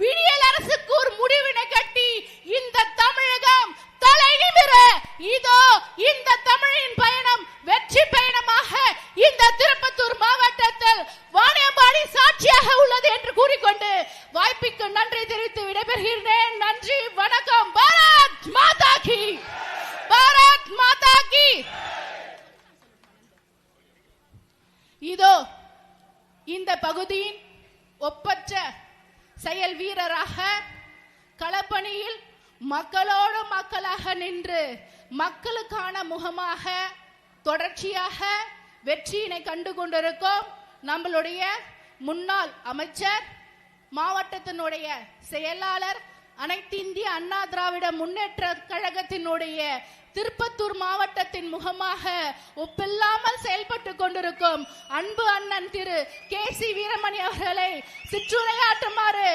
விடியல் அரசுக்கு ஒரு முடிவினை கட்டி இந்த தமிழகம் தலை நிமிர, இதோ இந்த தமிழின் பயணம் வெற்றி பயணமாக இந்த திருப்பத்தூர் மாவட்டத்தில் வாணியம்பாடி சாட்சியாக உள்ளது என்று கூறிக்கொண்டு வாய்ப்புக்கு நன்றி தெரிவித்து விடைபெறுகிறேன். நன்றி, வணக்கம். பாரத் மாதா கி, பாரத் மாதா கி. இதோ இந்த பகுதியின் ஒப்பற்ற செயல் வீரராக களப்பணியில் மக்களோடு மக்களாக நின்று மக்களுக்கான முகமாக தொடர்ச்சியாக வெற்றியினை கண்டு கொண்டிருக்கும் நம்மளுடைய முன்னாள் அமைச்சர், மாவட்டத்தினுடைய செயலாளர், அனைத்து இந்திய அண்ணா திராவிட முன்னேற்ற கழகத்தினுடைய திருப்பத்தூர் மாவட்டத்தின் முகமாக ஒப்பில்லாமல் செயல்பட்டு கொண்டிருக்கும் அன்பு அண்ணன் திரு KC வீரமணி அவர்களை சிற்றுரையாற்றுமாறு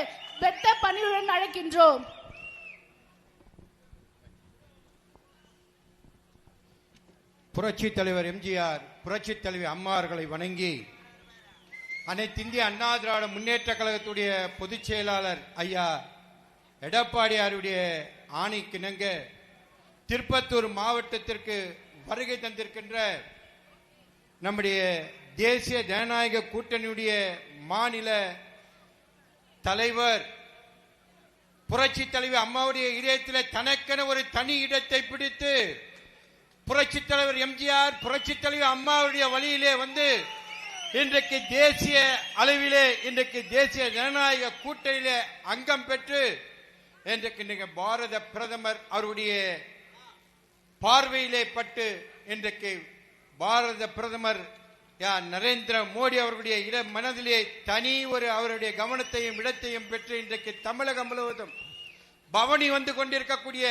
பெத்த பணியுடன் அழைக்கின்றோம். புரட்சி தலைவர் எம்ஜிஆர், புரட்சி தலைவி அம்மாவர்களை வணங்கி அனைத்து இந்திய அண்ணா திராவிட முன்னேற்ற கழகத்துடைய பொதுச் செயலாளர் ஐயா எடப்பாடியாருடைய ஆணைக்கிணங்க திருப்பத்தூர் மாவட்டத்திற்கு வருகை தந்திருக்கின்ற நம்முடைய தேசிய ஜனநாயக கூட்டணியுடைய மாநில தலைவர் புரட்சி தலைவி அம்மாவுடைய இதயத்தில் தனக்கென ஒரு தனி இடத்தை பிடித்து புரட்சி தலைவர் எம்ஜிஆர், புரட்சி தலைவி அம்மாவுடைய வழியிலே வந்து இன்றைக்கு தேசிய அளவிலே இன்றைக்கு தேசிய ஜனநாயக கூட்டணியிலே அங்கம் பெற்று இன்றைக்கு பாரத பிரதமர் அவருடைய பார்வையிலே பட்டு இன்றைக்கு பாரத பிரதமர் நரேந்திர மோடி அவர்களுடைய மனதிலே தனி ஒரு அவருடைய கவனத்தையும் இடத்தையும் பெற்று இன்றைக்கு தமிழகம் முழுவதும் பவனி வந்து கொண்டிருக்கக்கூடிய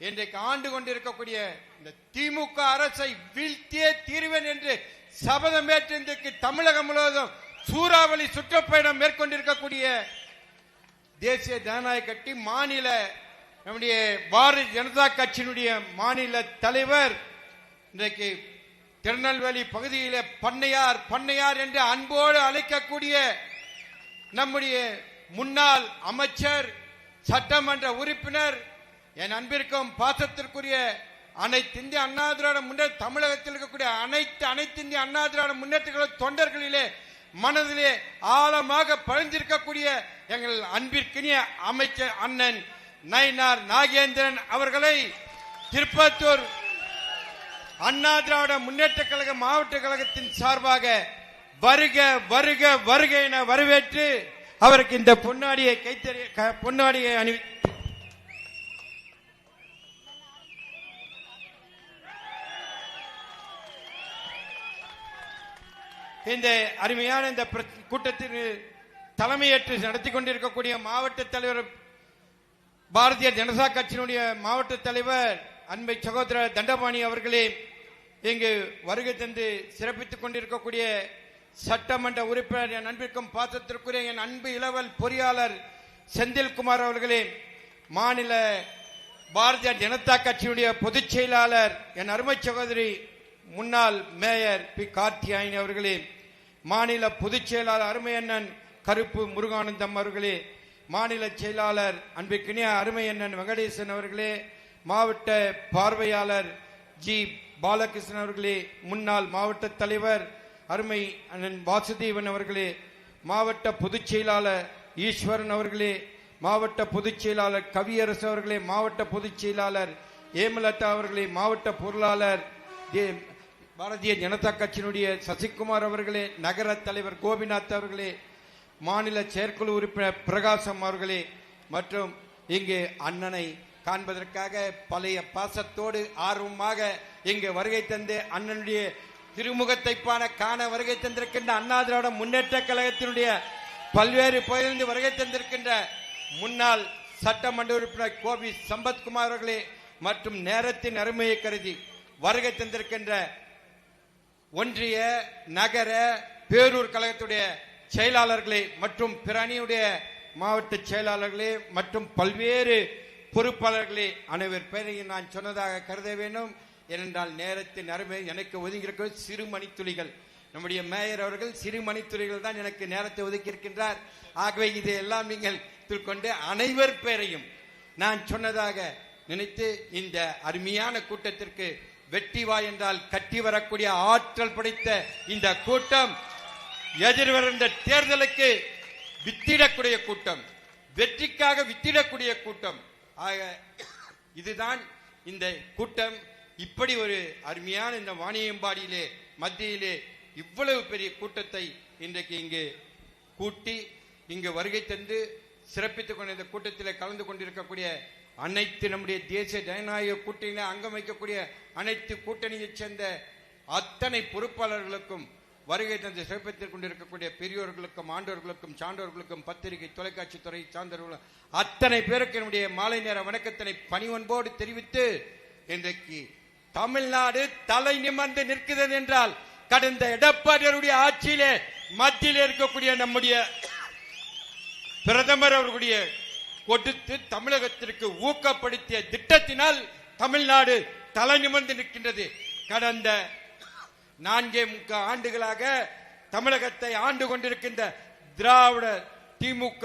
இன்றைக்கு ஆண்டு கொண்டிருக்கக்கூடிய இந்த திமுக அரசை வீழ்த்தியே தீர்வேன் என்று சபதமேற்று இன்றைக்கு தமிழகம் முழுவதும் சூறாவளி சுற்றுப்பயணம் மேற்கொண்டிருக்கக்கூடிய தேசிய ஜனநாயக கட்சி மாநில நம்முடைய பாரதிய ஜனதா கட்சியினுடைய மாநில தலைவர் இன்றைக்கு திருநெல்வேலி பகுதியில பண்ணையார் என்று அன்போடு அழைக்கக்கூடிய நம்முடைய முன்னாள் அமைச்சர், சட்டமன்ற உறுப்பினர், என் அன்பிற்கும் பாசத்திற்குரிய அனைத்து இந்திய அண்ணா திராவிட முன்னேற்ற தமிழகத்தில் இருக்கக்கூடிய அனைத்து இந்திய அண்ணா திராவிட முன்னேற்ற தொண்டர்களிலே மனதிலே ஆழமாக பதிந்திருக்கக்கூடிய எங்கள் அன்பிற்கினிய அமைச்சர் அண்ணன் நயினார் நாகேந்திரன் அவர்களை திருப்பத்தூர் அண்ணா திராவிட முன்னேற்ற கழக மாவட்ட கழகத்தின் சார்பாக வருக வருக வருக என வரவேற்று அவருக்கு இந்த பொன்னாடியை இந்த அருமையான இந்த கூட்டத்தில் தலைமையேற்று நடத்தி கொண்டிருக்கக்கூடிய மாவட்ட தலைவர் பாரதிய ஜனதா கட்சியினுடைய மாவட்ட தலைவர் அன்பை சகோதரர் தண்டபாணி அவர்களே, இங்கு வருகை தந்து சிறப்பித்துக் கொண்டிருக்கக்கூடிய சட்டமன்ற உறுப்பினர் என் அன்பிற்கும் பாசத்திற்குரிய என் அன்பு இளவல் பொறியாளர் செந்தில்குமார் அவர்களே, மாநில பாரதிய ஜனதா கட்சியினுடைய பொதுச் செயலாளர் என் அருமை சகோதரி முன்னாள் மேயர் பி கார்த்தியாயன் அவர்களே, மாநில பொதுச் செயலாளர் அருமை அண்ணன் கருப்பு முருகானந்தம் அவர்களே, மாநில செயலாளர் அன்பிற்கினிய அருமை அண்ணன் வெங்கடேசன் அவர்களே, மாவட்ட பார்வையாளர் ஜி பாலகிருஷ்ணன் அவர்களே, முன்னாள் மாவட்ட தலைவர் அருமை அண்ணன் வாசுதேவன் அவர்களே, மாவட்ட பொதுச் செயலாளர் ஈஸ்வரன் அவர்களே, மாவட்ட பொதுச் செயலாளர் கவியரசு அவர்களே, மாவட்ட பொதுச் செயலாளர் ஏமலதா அவர்களே, மாவட்ட பொருளாளர் பாரதிய ஜனதா கட்சியினுடைய சசிகுமார் அவர்களே, நகர தலைவர் கோபிநாத் அவர்களே, மாநில செயற்குழு உறுப்பினர் பிரகாசம் அவர்களே, மற்றும் இங்கு அண்ணனை காண்பதற்காக பழைய பாசத்தோடு ஆர்வமாக இங்கு வருகை தந்து அண்ணனுடைய திருமுகத்தை காண வருகை தந்திருக்கின்ற அண்ணா திராவிட முன்னேற்ற கழகத்தினுடைய பல்வேறு பகுதியிலிருந்து வருகை தந்திருக்கின்ற முன்னாள் சட்டமன்ற உறுப்பினர் கோபி சம்பத்குமார் அவர்களே, மற்றும் நேரத்தின் அருமையை கருதி வருகை தந்திருக்கின்ற ஒன்றிய நகர பேரூர் கழகத்துடைய செயலாளர்களே மற்றும் பிற அணியுடைய மாவட்ட செயலாளர்களே மற்றும் பல்வேறு பொறுப்பாளர்களே, அனைவர் பேரையும் நான் சொன்னதாக கருத வேண்டும். ஏனென்றால் நேரத்தின் அருமை எனக்கு ஒதுங்கியிருக்க சிறு மணித்துளிகள். நம்முடைய மேயர் அவர்கள் சிறு மணித்துளிகள் தான் எனக்கு நேரத்தை ஒதுக்கி இருக்கின்றார். ஆகவே இதையெல்லாம் நீங்கள் கொண்டு அனைவர் பேரையும் நான் சொன்னதாக நினைத்து இந்த அருமையான கூட்டத்திற்கு வெற்றி வா என்றால் கட்டி வரக்கூடிய ஆற்றல் படைத்த இந்த கூட்டம் எதிர்வருகின்ற தேர்தலுக்கு வித்திடக்கூடிய கூட்டம், வெற்றிக்காக வித்திடக்கூடிய கூட்டம். ஆக இதுதான் இந்த கூட்டம். இப்படி ஒரு அருமையான இந்த வாணியம்பாடியிலே மத்தியிலே இவ்வளவு பெரிய கூட்டத்தை இன்றைக்கு இங்கு கூட்டி இங்கு வருகை தந்து சிறப்பித்துக் கொண்ட இந்த கூட்டத்தில் கலந்து கொண்டிருக்கக்கூடிய அனைத்து நம்முடைய தேசிய ஜனநாயக கூட்டணியில் அங்கம் வைக்கக்கூடிய அனைத்து கூட்டணியைச் சேர்ந்த அத்தனை பொறுப்பாளர்களுக்கும் வருகை தந்து சிறப்பித்துக் கொண்டிருக்கக்கூடிய பெரியோர்களுக்கும் ஆண்டோர்களுக்கும் சான்றோர்களுக்கும் பத்திரிகை தொலைக்காட்சி துறை சார்ந்தவர்களும் அத்தனை பேருக்கு என்னுடைய மாலை நேர வணக்கத்தினை பணிவன்போடு தெரிவித்து இன்றைக்கு தமிழ்நாடு தலை நிமிர்ந்து நிற்கிறது என்றால் கடந்த எடப்பாடியாருடைய ஆட்சியிலே மத்தியில் இருக்கக்கூடிய நம்முடைய பிரதமர் அவர்களுடைய கொடுத்து தமிழகத்திற்கு ஊக்கப்படுத்திய திட்டத்தினால் தமிழ்நாடு தலை நிமிர்ந்து நிற்கின்றது. கடந்த 4 ஆண்டுகளாக தமிழகத்தை ஆண்டு கொண்டிருக்கின்ற திமுக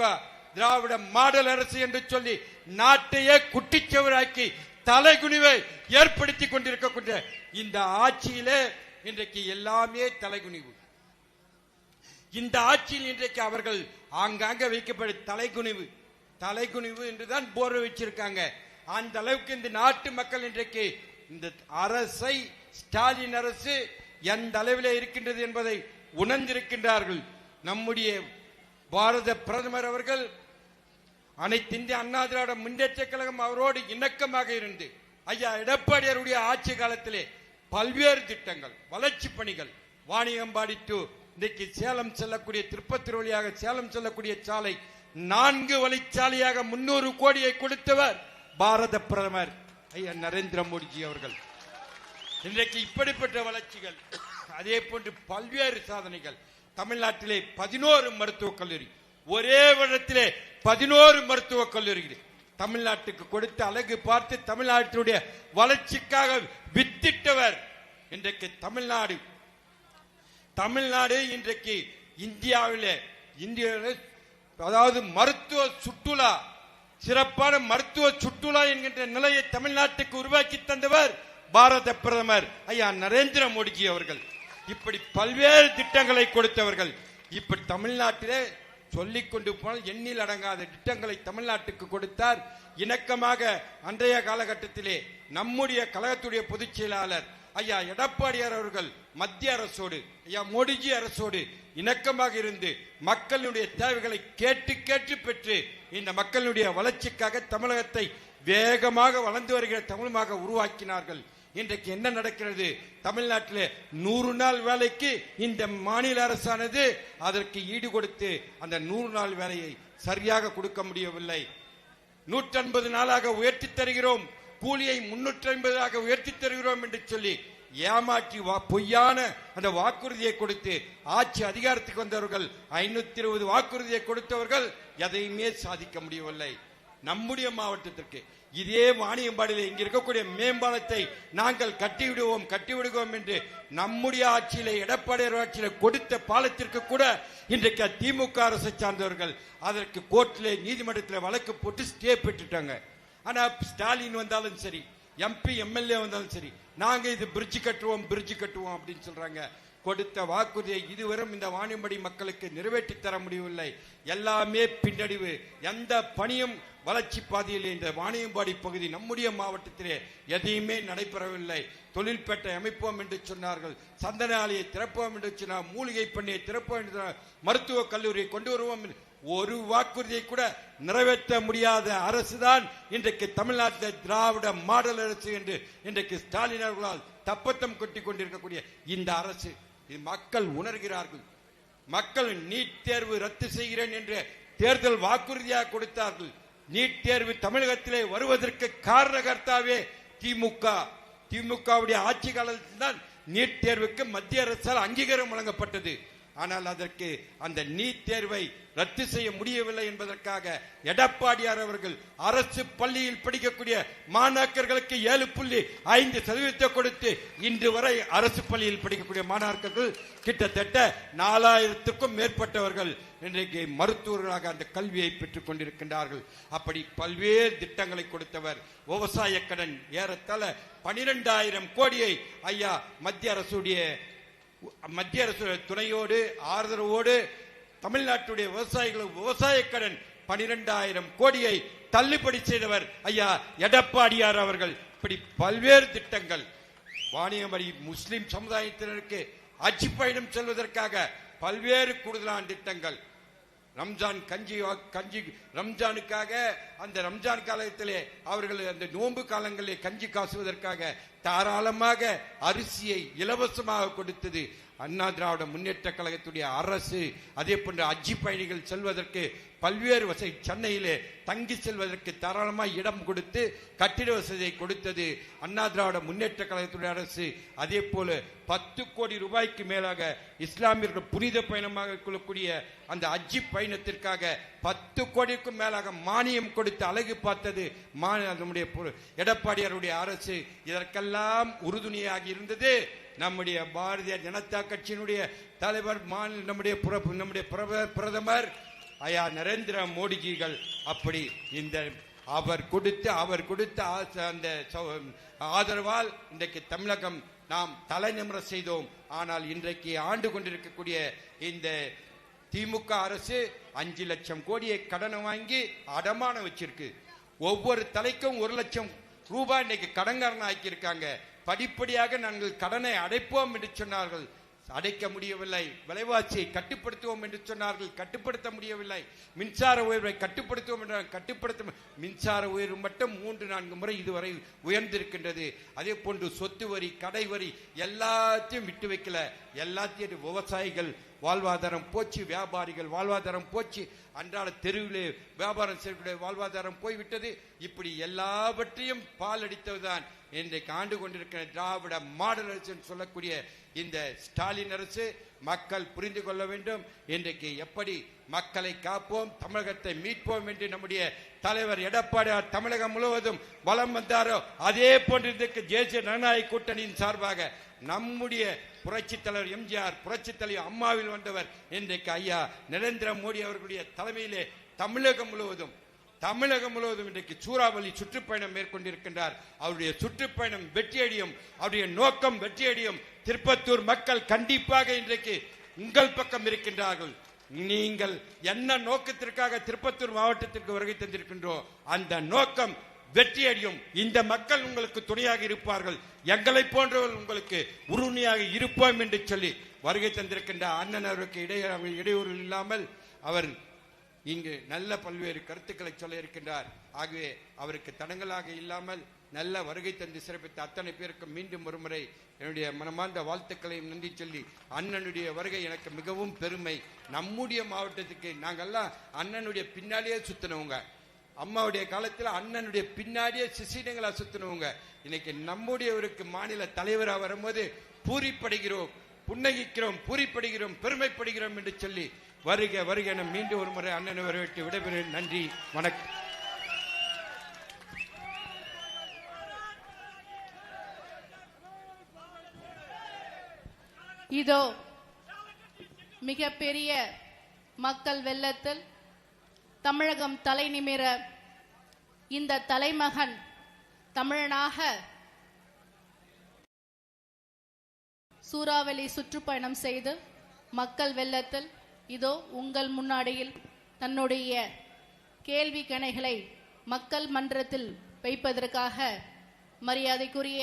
திராவிட மாடல் அரசு என்று சொல்லி நாட்டையே குட்டிச்சவராக்கி தலைகுனிவை ஏற்படுத்திக் கொண்டிருக்கக்கூடிய இந்த ஆட்சியிலே இன்றைக்கு எல்லாமே தலைகுனிவு. இந்த ஆட்சியில் இன்றைக்கு அவர்கள் ஆங்காங்க வைக்கப்படும் தலைகுனிவு என்றுதான் போர்வை வச்சிருக்காங்க. அந்த அளவுக்கு இந்த நாட்டு மக்கள் இன்றைக்கு இந்த அரசை ஸ்டாலின் அரசு எந்த அளவிலே இருக்கின்றது என்பதை உணர்ந்திருக்கின்றார்கள். நம்முடைய பாரத பிரதமர் அவர்கள் அனைத்து இந்திய அண்ணா திராவிட முன்னேற்ற கழகம் அவரோடு இணக்கமாக இருந்து ஐயா எடப்பாடியாருடைய ஆட்சி காலத்திலே பல்வேறு திட்டங்கள் வளர்ச்சி பணிகள் வாணியம்பாடி டு இன்றைக்கு சேலம் செல்லக்கூடிய திருப்பத்தூர் வழியாக சேலம் செல்லக்கூடிய சாலை 4 வழிச்சாலையாக 300 கோடியை கொடுத்தவர் பாரத பிரதமர் ஐயா நரேந்திர மோடிஜி அவர்கள். இன்றைக்கு இப்படிப்பட்ட வளர்ச்சிகள் அதே போன்று பல்வேறு சாதனைகள். தமிழ்நாட்டிலே 11 மருத்துவக் கல்லூரி, ஒரே வருடத்திலே 11 மருத்துவக் கல்லூரிகள் தமிழ்நாட்டுக்கு கொடுத்து அழகு பார்த்து தமிழ்நாட்டினுடைய வளர்ச்சிக்காக வித்திட்டவர் இன்றைக்கு தமிழ்நாடு இன்றைக்கு இந்தியாவிலே அதாவது மருத்துவ சுற்றுலா, சிறப்பான மருத்துவ சுற்றுலா என்கின்ற நிலையை தமிழ்நாட்டுக்கு உருவாக்கி தந்தவர் பாரத பிரதமர் ஐயா நரேந்திர மோடிஜி அவர்கள். இப்படி பல்வேறு திட்டங்களை கொடுத்தவர்கள். இப்படி தமிழ்நாட்டிலே சொல்லிக் கொண்டு போனால் எண்ணில் அடங்காத திட்டங்களை தமிழ்நாட்டுக்கு கொடுத்தார். இணக்கமாக அன்றைய காலகட்டத்திலே நம்முடைய கழகத்துடைய பொதுச் செயலாளர் ஐயா எடப்பாடியார் அவர்கள் மத்திய அரசோடு ஐயா மோடிஜி அரசோடு இணக்கமாக இருந்து மக்களுடைய தேவைகளை கேட்டு பெற்று இந்த மக்களுடைய வளர்ச்சிக்காக தமிழகத்தை வேகமாக வளர்ந்து வருகிற தமிழமாக உருவாக்கினார்கள். இன்றைக்கு என்ன நடக்கிறது? தமிழ்நாட்டில் 100 நாள் வேலைக்கு இந்த மாநில அரசானது அதற்கு ஈடு கொடுத்து அந்த 100 நாள் வேலையை சரியாக கொடுக்க முடியவில்லை. 150 நாளாக உயர்த்தி தருகிறோம், கூலியை 350 உயர்த்தி தருகிறோம் என்று சொல்லி ஏமாற்றி பொய்யான அந்த வாக்குறுதியை கொடுத்து ஆட்சி அதிகாரத்துக்கு வந்தவர்கள் 520 வாக்குறுதியை கொடுத்தவர்கள் எதையுமே சாதிக்க முடியவில்லை. நம்முடைய மாவட்டத்திற்கு இதே வாணியம்பாடியில் இங்க இருக்கக்கூடிய மேம்பாலத்தை நாங்கள் கட்டிவிடுவோம் என்று நம்முடைய ஆட்சியில எடப்பாடியார் ஆட்சியில கொடுத்த பாலத்திற்கு கூட இன்றைக்கு திமுக அரசை சார்ந்தவர்கள் அதற்கு கோர்ட்டிலே நீதிமன்றத்தில் வழக்கு போட்டு ஸ்டே பெற்றுட்டாங்க. ஆனா ஸ்டாலின் வந்தாலும் சரி, எம்பி எம்எல்ஏ வந்தாலும் சரி, நாங்க இது பிரிட்ஜ் கட்டுவோம் அப்படின்னு சொல்றாங்க. கொடுத்த வாக்குறுதியை இதுவரை இந்த வாணியம்பாடி மக்களுக்கு நிறைவேற்றி தர முடியவில்லை. எல்லாமே பின்னடைவு. எந்த பணியும் வளர்ச்சி பாதையில் இந்த வாணியம்பாடி பகுதி நம்முடைய மாவட்டத்திலே எதையுமே நடைபெறவில்லை. தொழில்பேட்டை அமைப்போம் என்று சொன்னார்கள், சந்தன ஆலையை திறப்போம் என்று சொன்னார், மூலிகை பண்ணையை திறப்போம் என்று, மருத்துவக் கல்லூரியை கொண்டு வருவோம். ஒரு வாக்குறுதியை கூட நிறைவேற்ற முடியாத அரசுதான் இன்றைக்கு தமிழ்நாட்டில் திராவிட மாடல் அரசு என்று இன்றைக்கு ஸ்டாலின் அவர்களால் தப்பத்தம் கொட்டி கொண்டிருக்கக்கூடிய இந்த அரசு. இது மக்கள் உணர்கிறார்கள். மக்கள் நீட் தேர்வு ரத்து செய்கிறேன் என்று தேர்தல் வாக்குறுதியாக கொடுத்தார்கள். நீட் தேர்வு தமிழகத்திலே வருவதற்கு காரணகர்த்தாவே திமுகவுடைய ஆட்சி காலத்தில் தான் நீட் தேர்வுக்கு மத்திய அரசால் அங்கீகாரம் வழங்கப்பட்டது. ஆனால் அதற்கு அந்த நீட் தேர்வை ரத்து செய்ய முடியவில்லை என்பதற்காக எடப்பாடியார் அவர்கள் அரசு பள்ளியில் படிக்கக்கூடிய மாணாக்கர்களுக்கு 7.5% கொடுத்து இன்று வரை அரசு பள்ளியில் படிக்கக்கூடிய மாணாக்கர்கள் கிட்டத்தட்ட 4000க்கும் மேற்பட்டவர்கள் இன்றைக்கு மருத்துவர்களாக அந்த கல்வியை பெற்றுக் கொண்டிருக்கின்றார்கள். அப்படி பல்வேறு திட்டங்களை கொடுத்தவர். விவசாய கடன் ஏறத்தாழ 12,000 கோடியை ஐயா மத்திய அரசு துணையோடு ஆதரவோடு தமிழ்நாட்டுடைய விவசாயிகளுக்கு விவசாய கடன் 12,000 கோடியை தள்ளுபடி செய்தவர் ஐயா எடப்பாடியார் அவர்கள். இப்படி பல்வேறு திட்டங்கள். வாணியம்பாடி முஸ்லிம் சமுதாயத்தினருக்கு ஹஜ் பயணம் செல்வதற்காக பல்வேறு கூடுதலான திட்டங்கள். ரம்ஜான் கஞ்சி ரம்ஜானுக்காக அந்த ரம்ஜான் காலத்திலே அவர்கள் அந்த நோன்பு காலங்களிலே கஞ்சி காசுவதற்காக தாராளமாக அரிசியை இலவசமாக கொடுத்தது அண்ணா திராவிட முன்னேற்ற கழகத்துடைய அரசு. அதே போன்று ஹஜ் பயணிகள் செல்வதற்கு பல்வேறு வசதி, சென்னையிலே தங்கி செல்வதற்கு தாராளமாக இடம் கொடுத்து கட்டிட வசதியை கொடுத்தது அண்ணா திராவிட முன்னேற்ற கழகத்துடைய அரசு. அதே போல 10 கோடி ரூபாய்க்கு மேலாக இஸ்லாமியர்கள் புனித பயணமாக கொள்ளக்கூடிய அந்த ஹஜ் பயணத்திற்காக 10 கோடிக்கும் மேலாக மானியம் கொடுத்து அழகு பார்த்தது நம்முடைய எடப்பாடியாருடைய அரசு. இதற்கெல்லாம் உறுதுணையாக இருந்தது நம்முடைய பாரதிய ஜனதா கட்சியினுடைய தலைவர், நம்முடைய பிரதமர் ஐயா நரேந்திர மோடிஜிகள். அப்படி இந்த அவர் கொடுத்த அந்த ஆதரவால் இன்றைக்கு தமிழகம் நாம் தலை நிமிர செய்தோம். ஆனால் இன்றைக்கு ஆண்டு கொண்டிருக்கக்கூடிய இந்த திமுக அரசு 5 லட்சம் கோடியை கடனை வாங்கி அடமானம் வச்சிருக்கு. ஒவ்வொரு தலைக்கும் 1 லட்சம் ரூபாய் இன்னைக்கு கடன்காரன் ஆக்கியிருக்காங்க. படிப்படியாக நாங்கள் கடனை அடைப்போம் என்று சொன்னார்கள், அடைக்க முடியவில்லை. விலைவாசியை கட்டுப்படுத்துவோம் என்று சொன்னார்கள், கட்டுப்படுத்த முடியவில்லை. மின்சார உயர்வை கட்டுப்படுத்துவோம் என்றால் மின்சார உயர்வு மட்டும் 3-4 முறை இதுவரை உயர்ந்திருக்கின்றது. அதே போன்று சொத்து வரி, கடை வரி எல்லாத்தையும் விட்டு வைக்கல. எல்லாத்தையும் விவசாயிகள் வாழ்வாதாரம் போச்சு, வியாபாரிகள் வாழ்வாதாரம் போச்சு, அன்றாட தெருவிலே வியாபாரம் செய்யக்கூடிய வாழ்வாதாரம் போய்விட்டது. இப்படி எல்லாவற்றையும் பால் அடித்ததுதான் இன்றைக்கு ஆண்டு கொண்டிருக்கிற திராவிட மாடல் அரசு சொல்லக்கூடிய இந்த ஸ்டாலின் அரசு. மக்கள் புரிந்து கொள்ள வேண்டும். இன்றைக்கு எப்படி மக்களை காப்போம், தமிழகத்தை மீட்போம் என்று நம்முடைய தலைவர் எடப்பாடியார் தமிழகம் முழுவதும் வலம் வந்தாரோ அதே போன்று இன்றைக்கு தேசிய ஜனநாயக கூட்டணியின் சார்பாக நம்முடைய புரட்சி தலைவர் எம்ஜிஆர், புரட்சி தலைவர் அம்மாவில் வந்தவர் இன்றைக்கு ஐயா நரேந்திர மோடி அவர்களுடைய தலைமையிலே தமிழகம் முழுவதும் இன்றைக்கு சூறாவளி சுற்றுப்பயணம் மேற்கொண்டிருக்கின்றார். அவருடைய சுற்றுப்பயணம் வெற்றியடையும், அவருடைய நோக்கம் வெற்றியடையும். திருப்பத்தூர் மக்கள் கண்டிப்பாக இன்றைக்கு உங்கள் பக்கம் இருக்கின்றார்கள். நீங்கள் என்ன நோக்கத்திற்காக திருப்பத்தூர் மாவட்டத்திற்கு வருகை தந்திருக்கின்றோம் அந்த நோக்கம் வெற்றியடையும். இந்த மக்கள் உங்களுக்கு துணையாக இருப்பார்கள், எங்களை போன்றவர்கள் உங்களுக்கு உறுதுணையாக இருப்போம் என்று சொல்லி வருகை தந்திருக்கின்ற அண்ணன் அவருக்கு இடையூறு இல்லாமல் அவர் இங்கு நல்ல பல்வேறு கருத்துக்களை சொல்ல இருக்கின்றார். ஆகவே அவருக்கு தடங்கலாக இல்லாமல் நல்ல வருகை தந்து சிறப்பித்த அத்தனை பேருக்கும் மீண்டும் ஒருமுறை என்னுடைய மனமார்ந்த வாழ்த்துக்களையும் நன்றி சொல்லி, அண்ணனுடைய வருகை எனக்கு மிகவும் பெருமை. நம்முடைய மாவட்டத்துக்கு நாங்கெல்லாம் அண்ணனுடைய பின்னாடியே சுத்தினவங்க. அம்மாவுடைய காலத்தில் அண்ணனுடைய பின்னாடியே சிசிடங்களா சுத்தினவங்க. இன்னைக்கு நம்முடையவருக்கு மாநில தலைவராக வரும்போது பூரிப்படைகிறோம், புன்னகிக்கிறோம், பூரிப்படுகிறோம், பெருமைப்படுகிறோம் என்று சொல்லி வருக வருக என மீண்டும் ஒரு முறை அண்ணனை வரவேற்று விடைபெறுகிறேன். நன்றி, வணக்கம். இதோ மிகப்பெரிய மக்கள் வெள்ளத்தில் தமிழகம் தலை நிமிர இந்த தலைமகன் தமிழனாக சூறாவளி சுற்றுப்பயணம் செய்து மக்கள் வெள்ளத்தில் இதோ உங்கள் முன்னாடியில் தன்னுடைய கேள்வி கணைகளை மக்கள் மன்றத்தில் வைப்பதற்காக மரியாதைக்குரிய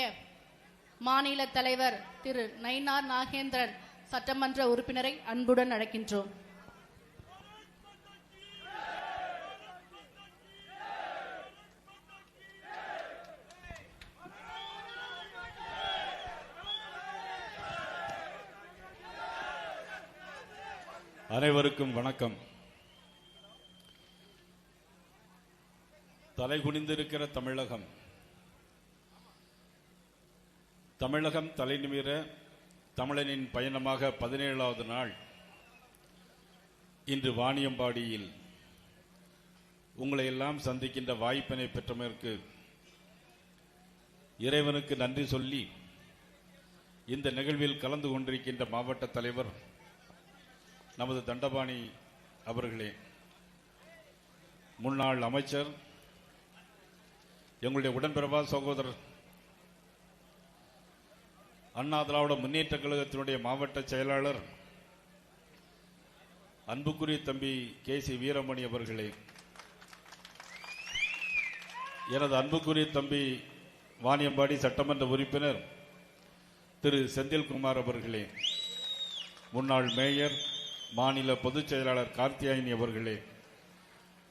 மாநில தலைவர் திரு நயினார் நாகேந்திரன் சட்டமன்ற உறுப்பினரை அன்புடன் அழைக்கின்றோம். அனைவருக்கும் வணக்கம். தலைகுனிந்திருக்கிற தமிழகம், தமிழகம் தலைநிமிர தமிழனின் பயணமாக 17வது நாள் இன்று வாணியம்பாடியில் உங்களை எல்லாம் சந்திக்கின்ற வாய்ப்பினை பெற்றமைக்கு இறைவனுக்கு நன்றி சொல்லி, இந்த நிகழ்வில் கலந்து கொண்டிருக்கின்ற மாவட்ட தலைவர் நமது தண்டபாணி அவர்களே, முன்னாள் அமைச்சர், எங்களுடைய உடன்பிறவா சகோதரர், அண்ணா திராவிட முன்னேற்ற கழகத்தினுடைய மாவட்ட செயலாளர் அன்புக்குரிய தம்பி கேசி வீரமணி அவர்களே, எனது அன்புக்குரிய தம்பி வாணியம்பாடி சட்டமன்ற உறுப்பினர் திரு செந்தில்குமார் அவர்களே, முன்னாள் மேயர் மாநில பொதுச் செயலாளர் கார்த்தியாயினி அவர்களே,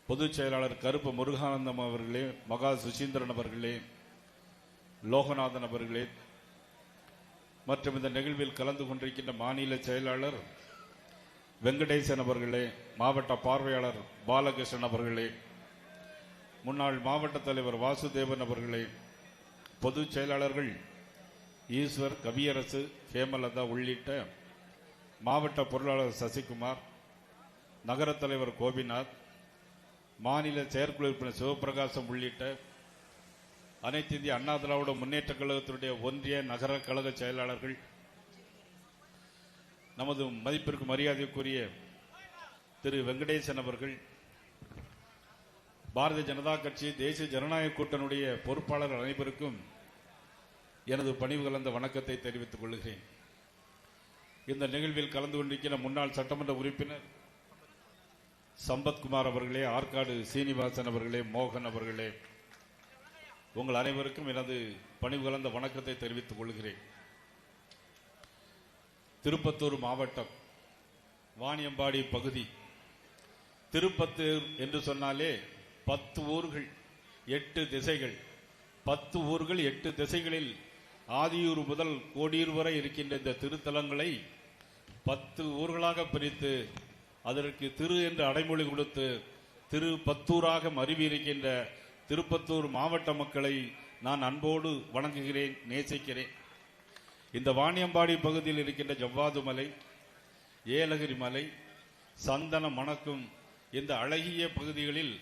பொதுச் செயலாளர் கருப்பு முருகானந்தம் அவர்களே, மகா சுசீந்திரன் அவர்களே, லோகநாதன் அவர்களே, மற்றும் இந்த நிகழ்வில் கலந்து கொண்டிருக்கின்ற மாநில செயலாளர் வெங்கடேசன் அவர்களே, மாவட்ட பார்வையாளர் பாலகிருஷ்ணன் அவர்களே, முன்னாள் மாவட்ட தலைவர் வாசுதேவன் அவர்களே, பொதுச் செயலாளர்கள் ஈஸ்வர், கவியரசு, ஹேமலதா உள்ளிட்ட மாவட்ட பொருளாளர் சசிகுமார், நகர தலைவர் கோபிநாத், மாநில செயற்குழு உறுப்பினர் சிவபிரகாசம் உள்ளிட்ட அனைத்து இந்திய அண்ணா திராவிட முன்னேற்ற கழகத்தினுடைய ஒன்றிய நகர கழக செயலாளர்கள், நமது மதிப்பிற்கு மரியாதைக்குரிய திரு வெங்கடேசன் அவர்கள், பாரதிய ஜனதா கட்சி தேசிய ஜனநாயக கூட்டணியுடைய பொறுப்பாளர் அனைவருக்கும் எனது பணிவு கலந்த வணக்கத்தை தெரிவித்துக் கொள்கிறேன். இந்த நிகழ்வில் கலந்து கொண்டிருக்கிற முன்னாள் சட்டமன்ற உறுப்பினர் சம்பத்குமார் அவர்களே, ஆற்காடு சீனிவாசன் அவர்களே, மோகன் அவர்களே, உங்கள் அனைவருக்கும் எனது பணிவு கலந்த வணக்கத்தை தெரிவித்துக் கொள்கிறேன். திருப்பத்தூர் மாவட்டம் வாணியம்பாடி பகுதி, திருப்பத்தூர் என்று சொன்னாலே 10 ஊர்கள் 8 திசைகள், 10 ஊர்கள் 8 திசைகளில் ஆதியூர் முதல் கோடியூர் வரை இருக்கின்ற இந்த திருத்தலங்களை 10 ஊர்களாக பிரித்து அதற்கு திரு என்று அடைமொழி கொடுத்து திருப்பத்தூராக மருவி இருக்கின்ற திருப்பத்தூர் மாவட்ட மக்களை நான் அன்போடு வணங்குகிறேன், நேசிக்கிறேன். இந்த வாணியம்பாடி பகுதியில் இருக்கின்ற ஜவ்வாது மலை, ஏலகிரி மலை, சந்தன மணக்கும் இந்த அழகிய பகுதிகளில்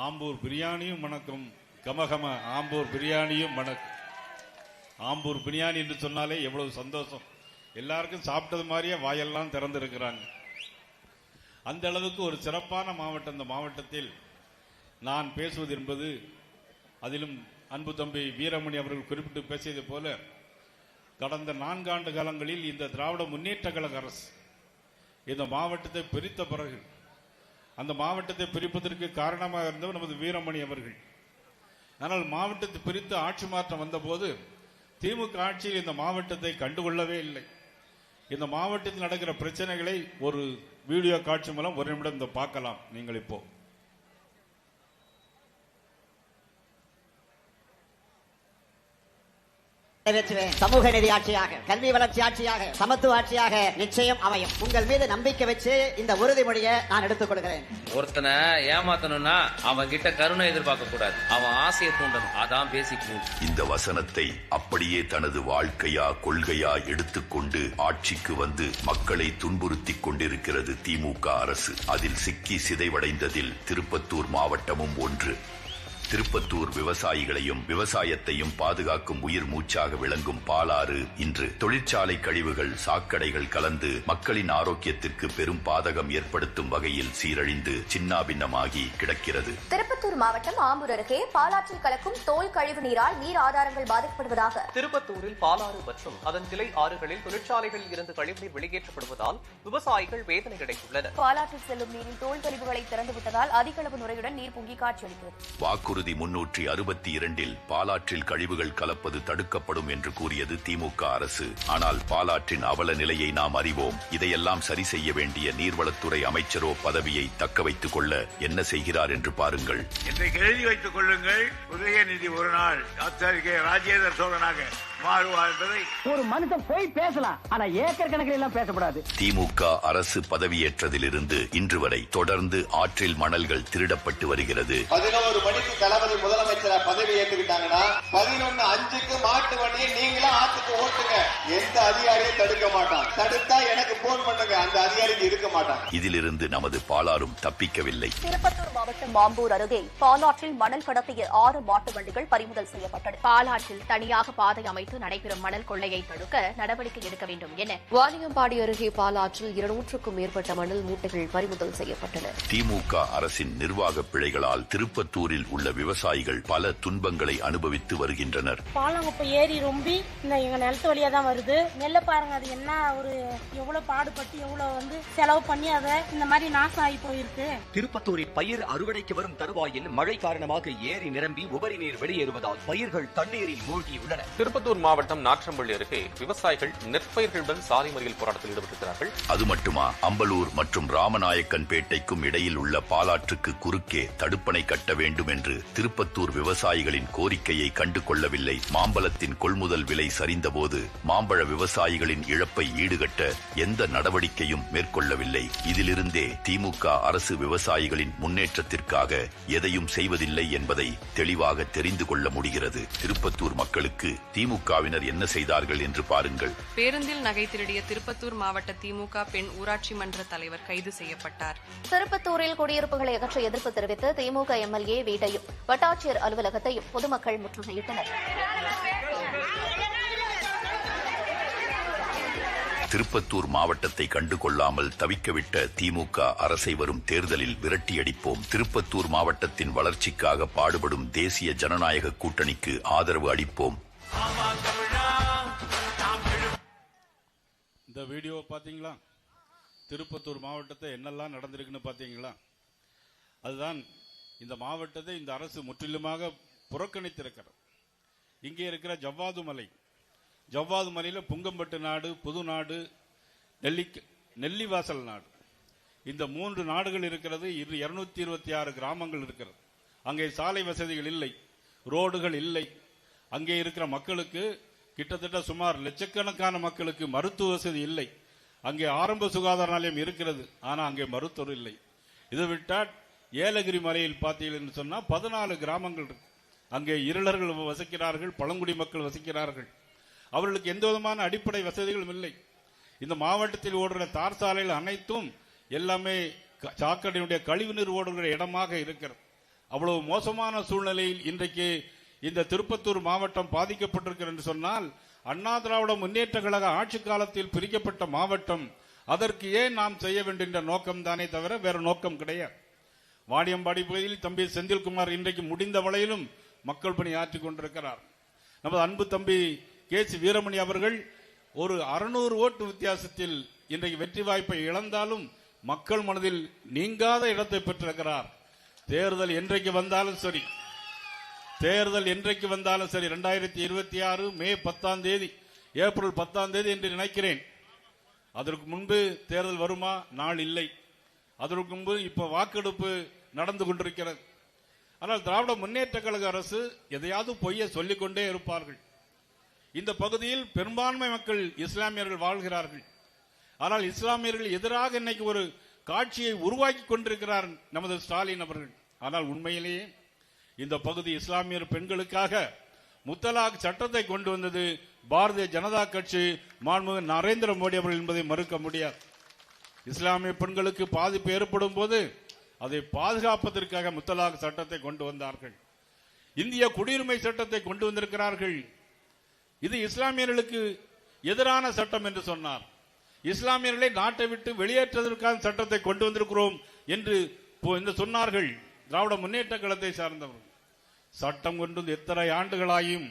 ஆம்பூர் பிரியாணியும் மணக்கும், கமகம ஆம்பூர் பிரியாணியும் மணக்கும். ஆம்பூர் பிரியாணி என்று சொன்னாலே எவ்வளவு சந்தோஷம், எல்லாருக்கும் சாப்பிட்டது மாதிரியே வாயெல்லாம் திறந்திருக்கிறாங்க. அந்த அளவுக்கு ஒரு சிறப்பான மாவட்டம். இந்த மாவட்டத்தில் நான் பேசுவது என்பது, அதிலும் அன்பு தம்பி வீரமணி அவர்கள் குறிப்பிட்டு பேசியது போல, கடந்த 4 ஆண்டு காலங்களில் இந்த திராவிட முன்னேற்ற கழக அரசு இந்த மாவட்டத்தை பிரித்த பிறகு, அந்த மாவட்டத்தை பிரிப்பதற்கு காரணமாக இருந்தவர் நமது வீரமணி அவர்கள். ஆனால் மாவட்டத்தை பிரித்து ஆட்சி மாற்றம் வந்தபோது திமுக ஆட்சியில் இந்த மாவட்டத்தை கண்டுகொள்ளவே இல்லை. இந்த மாவட்டத்தில் நடக்கிற பிரச்சனைகளை ஒரு வீடியோ காட்சி மூலம் ஒரு நிமிடம் இந்த பார்க்கலாம். நீங்கள் இப்போ சமூக நீதி ஆட்சியாக, கல்வி வளர்ச்சி ஆட்சியாக, சமத்துவ ஆட்சியாக நிச்சயம் அமையும். உங்கள் மீது நம்பிக்கை வச்சு இந்த உறுதிமொழியை நான் எடுத்துக் கொள்கிறேன். ஒருத்தனை ஏமாத்தணும்னா அவன் கிட்ட கருணை எதிர்பார்க்க கூடாது, அவன் ஆசையை தூண்டணும். அதான் பேசிக். இந்த வசனத்தை அப்படியே தனது வாழ்க்கையா கொள்கையா எடுத்துக்கொண்டு ஆட்சிக்கு வந்து மக்களை துன்புறுத்திக் கொண்டிருக்கிறது திமுக அரசு. அதில் சிக்கி சிதைவடைந்ததில் திருப்பத்தூர் மாவட்டமும் ஒன்று. திருப்பத்தூர் விவசாயிகளையும் விவசாயத்தையும் பாதுகாக்கும் உயிர் மூச்சாக விளங்கும் பாலாறு இன்று தொழிற்சாலை கழிவுகள், சாக்கடைகள் கலந்து மக்களின் ஆரோக்கியத்திற்கு பெரும் பாதகம் ஏற்படுத்தும் வகையில் சீரழிந்து சின்னாபின்னமாகி கிடக்கிறது. திருப்பத்தூர் மாவட்டம் ஆம்பூர் அருகே பாலாற்றில் கலக்கும் தோல் கழிவு நீரால் நீர் ஆதாரங்கள் பாதிக்கப்படுவதாக திருப்பத்தூரில் பாலாறு மற்றும் அதன் கிளை ஆறுகளில் தொழிற்சாலைகளில் இருந்து கழிவுநீர் வெளியேற்றப்படுவதால் விவசாயிகள் வேதனை கிடைத்துள்ளனர். பாலாற்றில் செல்லும் நீரில் தோல் கழிவுகளை திறந்துவிட்டதால் அதிக அளவு நுரையுடன் நீர் பொங்கி காட்சியளிக்கிறது. 362 பாலாற்றில் கழிவுகள் கலப்பது தடுக்கப்படும் என்று கூறியது திமுக அரசு. ஆனால் பாலாற்றின் அவல நிலையை நாம் அறிவோம். இதையெல்லாம் சரி செய்ய வேண்டிய நீர்வளத்துறை அமைச்சரோ பதவியை தக்க வைத்துக் கொள்ள என்ன செய்கிறார் என்று பாருங்கள். இன்றைக்கு எழுதி வைத்துக் கொள்ளுங்கள், உதயநிதி ஒரு நாள் ராஜேந்திர சோழனாக மாறுவார் என்பதை. ஒரு மனுஷன் போய் பேசலாம், ஆனா ஏக்கர் கணக்கில் எல்லாம் பேசக்கூடாது. திமுக அரசு பதவியேற்றதிலிருந்து இன்று வரை தொடர்ந்து ஆற்றில் மணல்கள் திருடப்பட்டு வருகிறது. 11 மணிக்கு தளபதி முதலமைச்சரா பதவி ஏற்றுக்கிட்டாங்கன்னா 11:05க்கு மாட்டு வண்டியை நீங்களா ஆத்துக்கு ஓட்டுங்க. எந்த அதிகாரியும் தடுக்க மாட்டான். தடுத்தா எனக்கு போன் பண்ணுங்க, அந்த அதிகாரிக்கு இருக்க மாட்டான். இதிலிருந்து நமது பாலாறும் தப்பிக்கவில்லை. திருப்பத்தூர் மாவட்டம் மாம்பூர் அருகே பாலாற்றில் மணல் கடத்திய 6 மாட்டு வண்டிகள் பறிமுதல் செய்யப்பட்டன. பாலாற்றில் தனியாக பாதை அமைத்து நடைபெறும் மணல் கொள்ளையை தடுக்க நடவடிக்கை எடுக்க வேண்டும் என வாணியம்பாடி அருகே பாலாற்றில் 200க்கும் மேற்பட்ட மணல் மூட்டைகள் பறிமுதல் செய்யப்பட்டன. திமுக அரசின் நிர்வாக பிழைகளால் திருப்பத்தூரில் உள்ள விவசாயிகள் பல துன்பங்களை அனுபவித்து வருகின்றனர். பாலம் இப்ப ஏறி ரொம்பி இந்த எங்க நிலத்து வழியா தான் வருது. நெல்ல பாருங்க, அது என்ன ஒரு எவ்வளவு பாடுபட்டு எவ்வளவு செலவு பண்ணி அதை இந்த மாதிரி நாசம் ஆகி போயிருக்கு. திருப்பத்தூரில் பயிர் அறுவடைக்கு வரும் தருவாயில் மழை காரணமாக ஏரி நிரம்பி உபரி நீர் வெளியேறுவதால் பயிர்கள் தண்ணீரில் மூழ்கியுள்ளன. திருப்பத்தூர் மாவட்டம் நாற்றம்பள்ளி அருகே விவசாயிகள் நெற்பயிர்களுடன் சாலை மறியல் போராட்டத்தில் ஈடுபட்டிருக்கிறார்கள். அது மட்டுமா, அம்பலூர் மற்றும் ராமநாயக்கன் பேட்டைக்கும் இடையில் உள்ள பாலாற்றுக்கு குறுக்கே தடுப்பணை கட்ட வேண்டும் என்று திருப்பத்தூர் விவசாயிகளின் கோரிக்கையை கண்டு கொள்ளவில்லை. மாம்பழத்தின் கொள்முதல் விலை சரிந்தபோது மாம்பழ விவசாயிகளின் இழப்பை ஈடுகட்ட எந்த நடவடிக்கையும் மேற்கொள்ளவில்லை. இதிலிருந்தே திமுக அரசு விவசாயிகளின் முன்னேற்றத்திற்காக எதையும் செய்வதில்லை என்பதை தெளிவாக தெரிந்து கொள்ள முடிகிறது. திருப்பத்தூர் மக்களுக்கு திமுகவினர் என்ன செய்தார்கள் என்று பாருங்கள். பேருந்தில் நகை திருடிய திருப்பத்தூர் மாவட்ட திமுக பெண் ஊராட்சி மன்ற தலைவர் கைது செய்யப்பட்டார். திருப்பத்தூரில் குடியிருப்புகளை அகற்ற எதிர்ப்பு தெரிவித்து திமுக எம்எல்ஏ வீட்டையும் வட்டாட்சியர் அலுவலகத்தையும் பொதுமக்கள் முற்றுகையிட்டனர். திருப்பத்தூர் மாவட்டத்தை கண்டுகொள்ளாமல் தவிக்கவிட்ட திமுக அரசை வரும் தேர்தலில் விரட்டியடிப்போம். திருப்பத்தூர் மாவட்டத்தின் வளர்ச்சிக்காக பாடுபடும் தேசிய ஜனநாயக கூட்டணிக்கு ஆதரவு அளிப்போம். இந்த வீடியோ பாத்தீங்களா? திருப்பத்தூர் மாவட்டத்தை என்னெல்லாம் நடந்திருக்குன்னு பாத்தீங்களா? அதுதான் இந்த மாவட்டத்தை இந்த அரசு முற்றிலுமாக புறக்கணித்திருக்கிறது. இங்கே இருக்கிற ஜவ்வாது மலையில புங்கம்பட்டு நாடு, புது நாடு, நெல்லிவாசல் நாடு, இந்த 3 நாடுகள் இருக்கிறது. 226 கிராமங்கள் இருக்கிறது. அங்கே சாலை வசதிகள் இல்லை, ரோடுகள் இல்லை. அங்கே இருக்கிற மக்களுக்கு கிட்டத்தட்ட சுமார் லட்சக்கணக்கான மக்களுக்கு மருத்துவ வசதி இல்லை. அங்கே ஆரம்ப சுகாதார நிலையம் இருக்கிறது, ஆனா அங்கே மருத்துவர் இல்லை. இதை விட்டால் ஏலகிரி மலையில் பார்த்தீங்கன்னு சொன்னா 14 கிராமங்கள் இருக்கு. அங்கே இருளர்கள் வசிக்கிறார்கள், பழங்குடி மக்கள் வசிக்கிறார்கள். அவர்களுக்கு எந்த விதமான அடிப்படை வசதிகளும் இல்லை. இந்த மாவட்டத்தில் ஓடுற தார் சாலைகள் அனைத்தும் எல்லாமே சாக்கடையினுடைய கழிவுநீர் ஓடுகிற இடமாக இருக்கிறது. அவ்வளவு மோசமான சூழ்நிலையில் இன்றைக்கு இந்த திருப்பத்தூர் மாவட்டம் பாதிக்கப்பட்டிருக்கிறது என்று சொன்னால், அண்ணா திராவிட முன்னேற்ற கழக ஆட்சி காலத்தில் பிரிக்கப்பட்ட மாவட்டம், அதற்கு ஏன் நாம் செய்ய வேண்டிய நோக்கம் தானே தவிர வேற நோக்கம் கிடையாது. வாணியம்பாடி பகுதியில் தம்பி செந்தில்குமார் இன்றைக்கு முடிந்த வரையிலும் மக்கள் பணி ஆற்றிக் கொண்டிருக்கிறார். நமது அன்பு தம்பி கேசி வீரமணி அவர்கள் ஒரு 600 ஓட்டு வித்தியாசத்தில் இன்றைக்கு வெற்றி வாய்ப்பை இழந்தாலும் மக்கள் மனதில் நீங்காத இடத்தை பெற்றிருக்கிறார். தேர்தல் என்றைக்கு வந்தாலும் சரி 2026 மே 10ஆம் தேதி, ஏப்ரல் 10ஆம் தேதி என்று நினைக்கிறேன். அதற்கு முன்பு தேர்தல் வருமா? நாள் இல்லை. அதற்கு முன்பு இப்ப வாக்கெடுப்பு நடந்து கொண்டிருக்கிறது. ஆனால் திராவிட முன்னேற்ற கழக அரசு எதையாவது பொய்ய சொல்லிக் கொண்டே இருப்பார்கள். இந்த பகுதியில் பெரும்பான்மை மக்கள் இஸ்லாமியர்கள் வாழ்கிறார்கள். ஆனால் இஸ்லாமியர்கள் எதிராக இன்னைக்கு ஒரு காட்சியை உருவாக்கி கொண்டிருக்கிறார் நமது ஸ்டாலின் அவர்கள். ஆனால் உண்மையிலேயே இந்த பகுதி இஸ்லாமியர் பெண்களுக்காக முத்தலாக் சட்டத்தை கொண்டு வந்தது பாரதிய ஜனதா கட்சி, மாண்புமிகு நரேந்திர மோடி அவர்கள் என்பதை மறுக்க முடியாது. இஸ்லாமிய பெண்களுக்கு பாதிப்பு ஏற்படும் போது அதை பாதுகாப்பதற்காக முத்தலாக் சட்டத்தை கொண்டு வந்தார்கள். இந்திய குடியுரிமை சட்டத்தை கொண்டு வந்திருக்கிறார்கள். இது இஸ்லாமியர்களுக்கு எதிரான சட்டம் என்று சொன்னார். இஸ்லாமியர்களை நாட்டை விட்டு வெளியேற்றுவதற்கான சட்டத்தை கொண்டு வந்திருக்கிறோம் என்று சொன்னார்கள் திராவிட முன்னேற்ற கழகத்தை சார்ந்தவர்கள். சட்டம் கொண்டு எத்தனை ஆண்டுகளாயும்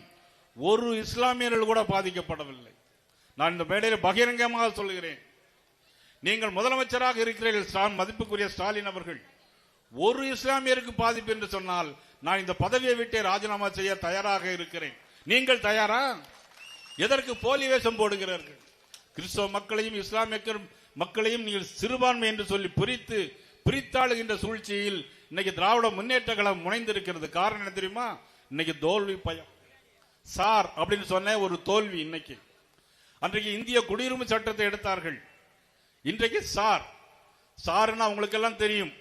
ஒரு இஸ்லாமியர்கள் கூட பாதிக்கப்படவில்லை. நான் இந்த மேடையில் பகிரங்கமாக சொல்கிறேன், நீங்கள் முதலமைச்சராக இருக்கிறீர்கள் மதிப்புக்குரிய ஸ்டாலின் அவர்கள், ஒரு இஸ்லாமியருக்கு பாதிப்பு என்று சொன்னால் நான் இந்த பதவியை விட்டே ராஜினாமா செய்ய தயாராக இருக்கிறேன். நீங்கள் தயாரா? எதற்கு போலி வேஷம் போடுகிறார்கள்? கிறிஸ்தவ மக்களையும் இஸ்லாமிய மக்களையும் நீங்கள் சிறுபான்மை என்று சொல்லி பிரித்தாளுகின்ற சூழ்ச்சியில் இன்னைக்கு திராவிட முன்னேற்ற கழகம் முனைந்திருக்கிறது. காரணம் என்ன தெரியுமா? இன்னைக்கு தோல்வி பயம். சார் அப்படின்னு சொன்ன ஒரு தோல்வி. இன்னைக்கு அன்றைக்கு இந்திய குடியுரிமை சட்டத்தை எடுத்தார்கள். இன்றைக்கு சார்னா உங்களுக்கு எல்லாம் தெரியும்.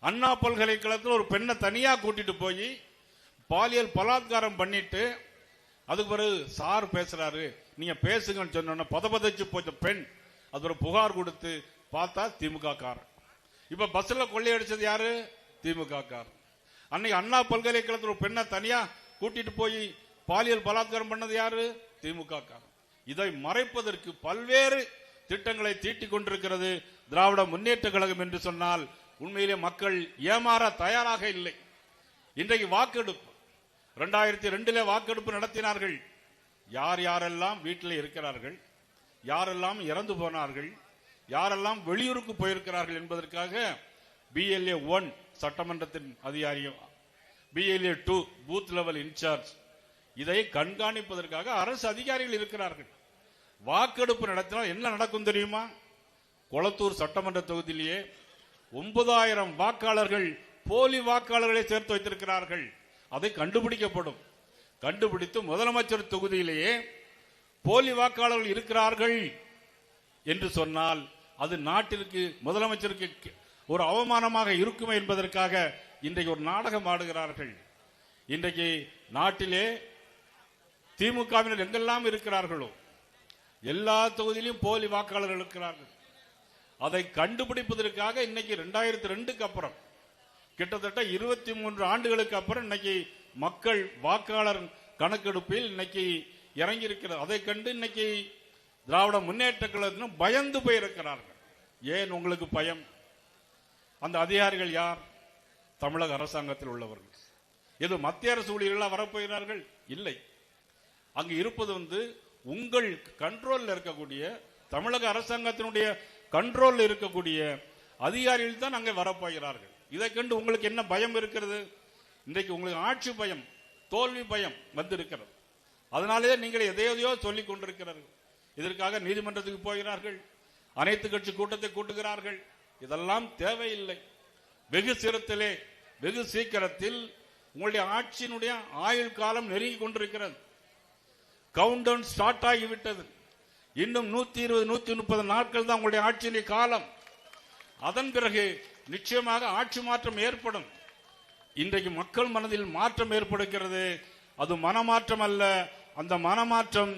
அண்ணா பல்கலைக்கழகத்தில் ஒரு பெண்ணை தனியா கூட்டிட்டு போய் பாலியல் பலாத்காரம் பண்ணிட்டு அதுக்கு பிறகு சார் பேசுறாரு, நீங்க பேசுங்கன்னு சொன்ன பதபதைச்சு போச்ச பெண் அது ஒரு புகார் கொடுத்து பார்த்தா திமுக காரன். இப்ப பஸ்ல கொள்ளையடிச்சது யாரு? திமுக காரன். அன்னைக்கு அண்ணா பல்கலைக்கழகத்தில் ஒரு பெண்ணை தனியா கூட்டிட்டு போய் பாலியல் பலாத்காரம் பண்ணது யாரு? திமுக காரன். இதை மறைப்பதற்கு பல்வேறு திட்டங்களை தீட்டிக் கொண்டிருக்கிறது திராவிட முன்னேற்ற கழகம் என்று சொன்னால் உண்மையிலே மக்கள் ஏமாற தயாராக இல்லை. இன்றைக்கு வாக்கெடுப்பு 2002 வாக்கெடுப்பு நடத்தினார்கள். யார் யாரெல்லாம் வீட்டில் இருக்கிறார்கள், யாரெல்லாம் இறந்து போனார்கள், யாரெல்லாம் வெளியூருக்கு போயிருக்கிறார்கள் என்பதற்காக BLA 1 சட்டமன்றத்தின் அதிகாரியும், BLA 2 பூத் லெவல் இன்சார்ஜ், இதை கண்காணிப்பதற்காக அரசு அதிகாரிகள் இருக்கிறார்கள். வாக்கெடுப்பு நடத்தினால் என்ன நடக்கும் தெரியுமா? கொளத்தூர் சட்டமன்ற தொகுதியிலேயே 9000 வாக்காளர்கள் போலி வாக்காளர்களை சேர்த்து வைத்திருக்கிறார்கள். அதை கண்டுபிடிக்கப்படும். கண்டுபிடித்து முதலமைச்சர் தொகுதியிலேயே போலி வாக்காளர்கள் இருக்கிறார்கள் என்று சொன்னால் அது நாட்டிற்கு முதலமைச்சருக்கு ஒரு அவமானமாக இருக்குமே என்பதற்காக இன்றைக்கு ஒரு நாடகம் ஆடுகிறார்கள். இன்றைக்கு நாட்டிலே திமுகவினர் எங்கெல்லாம் இருக்கிறார்களோ எல்லா தொகுதியிலும் போலி வாக்காளர்கள் இருக்கிறார்கள். அதை கண்டுபிடிப்பதற்காக இன்னைக்கு 2002க்கு அப்புறம் கிட்டத்தட்ட 23 ஆண்டுகளுக்கு அப்புறம் இன்னைக்கு மக்கள் வாக்காளர் கணக்கெடுப்பில் இன்னைக்கு இறங்கி இருக்கிறது. அதை கண்டு இன்னைக்கு திராவிட முன்னேற்ற கழகத்திலும் பயந்து போயிருக்கிறார்கள். ஏன் உங்களுக்கு பயம்? அந்த அதிகாரிகள் யார்? தமிழக அரசாங்கத்தில் உள்ளவர்கள். இது மத்திய அரசு ஊழியர்களாக வரப்போகிறார்கள்? இல்லை. அங்கு இருப்பது உங்கள் கண்ட்ரோல்ல இருக்கக்கூடிய தமிழக அரசாங்கத்தினுடைய கண்ட்ரோல்ல இருக்கக்கூடிய அதிகாரிகள் தான் அங்கே வரப்போகிறார்கள். இதை கண்டு உங்களுக்கு என்ன பயம் இருக்கிறது? இன்றைக்கு உங்களுக்கு ஆட்சி பயம், தோல்வி பயம் வந்திருக்கிறது. அதனாலே நீங்கள் எதையோ சொல்லிக் கொண்டிருக்கிறார்கள். இதற்காக நீதிமன்றத்துக்கு போகிறார்கள், அனைத்து கட்சி கூட்டத்தை கூட்டுகிறார்கள். இதெல்லாம் தேவையில்லை. வெகு சீக்கிரத்தில் உங்களுடைய ஆட்சியினுடைய ஆயுள் காலம் நெருங்கி கொண்டிருக்கிறது. கவுண்ட் டவுன் ஸ்டார்ட் ஆகிவிட்டது. இன்னும் 120 130 நாட்கள் தான் உங்களுடைய ஆட்சியிலே காலம். அதன் பிறகு நிச்சயமாக ஆட்சி மாற்றம் ஏற்படும். இன்றைக்கு மக்கள் மனதில் மாற்றம் ஏற்படுகிறது. அது மனமாற்றம் அல்ல. அந்த மனமாற்றம்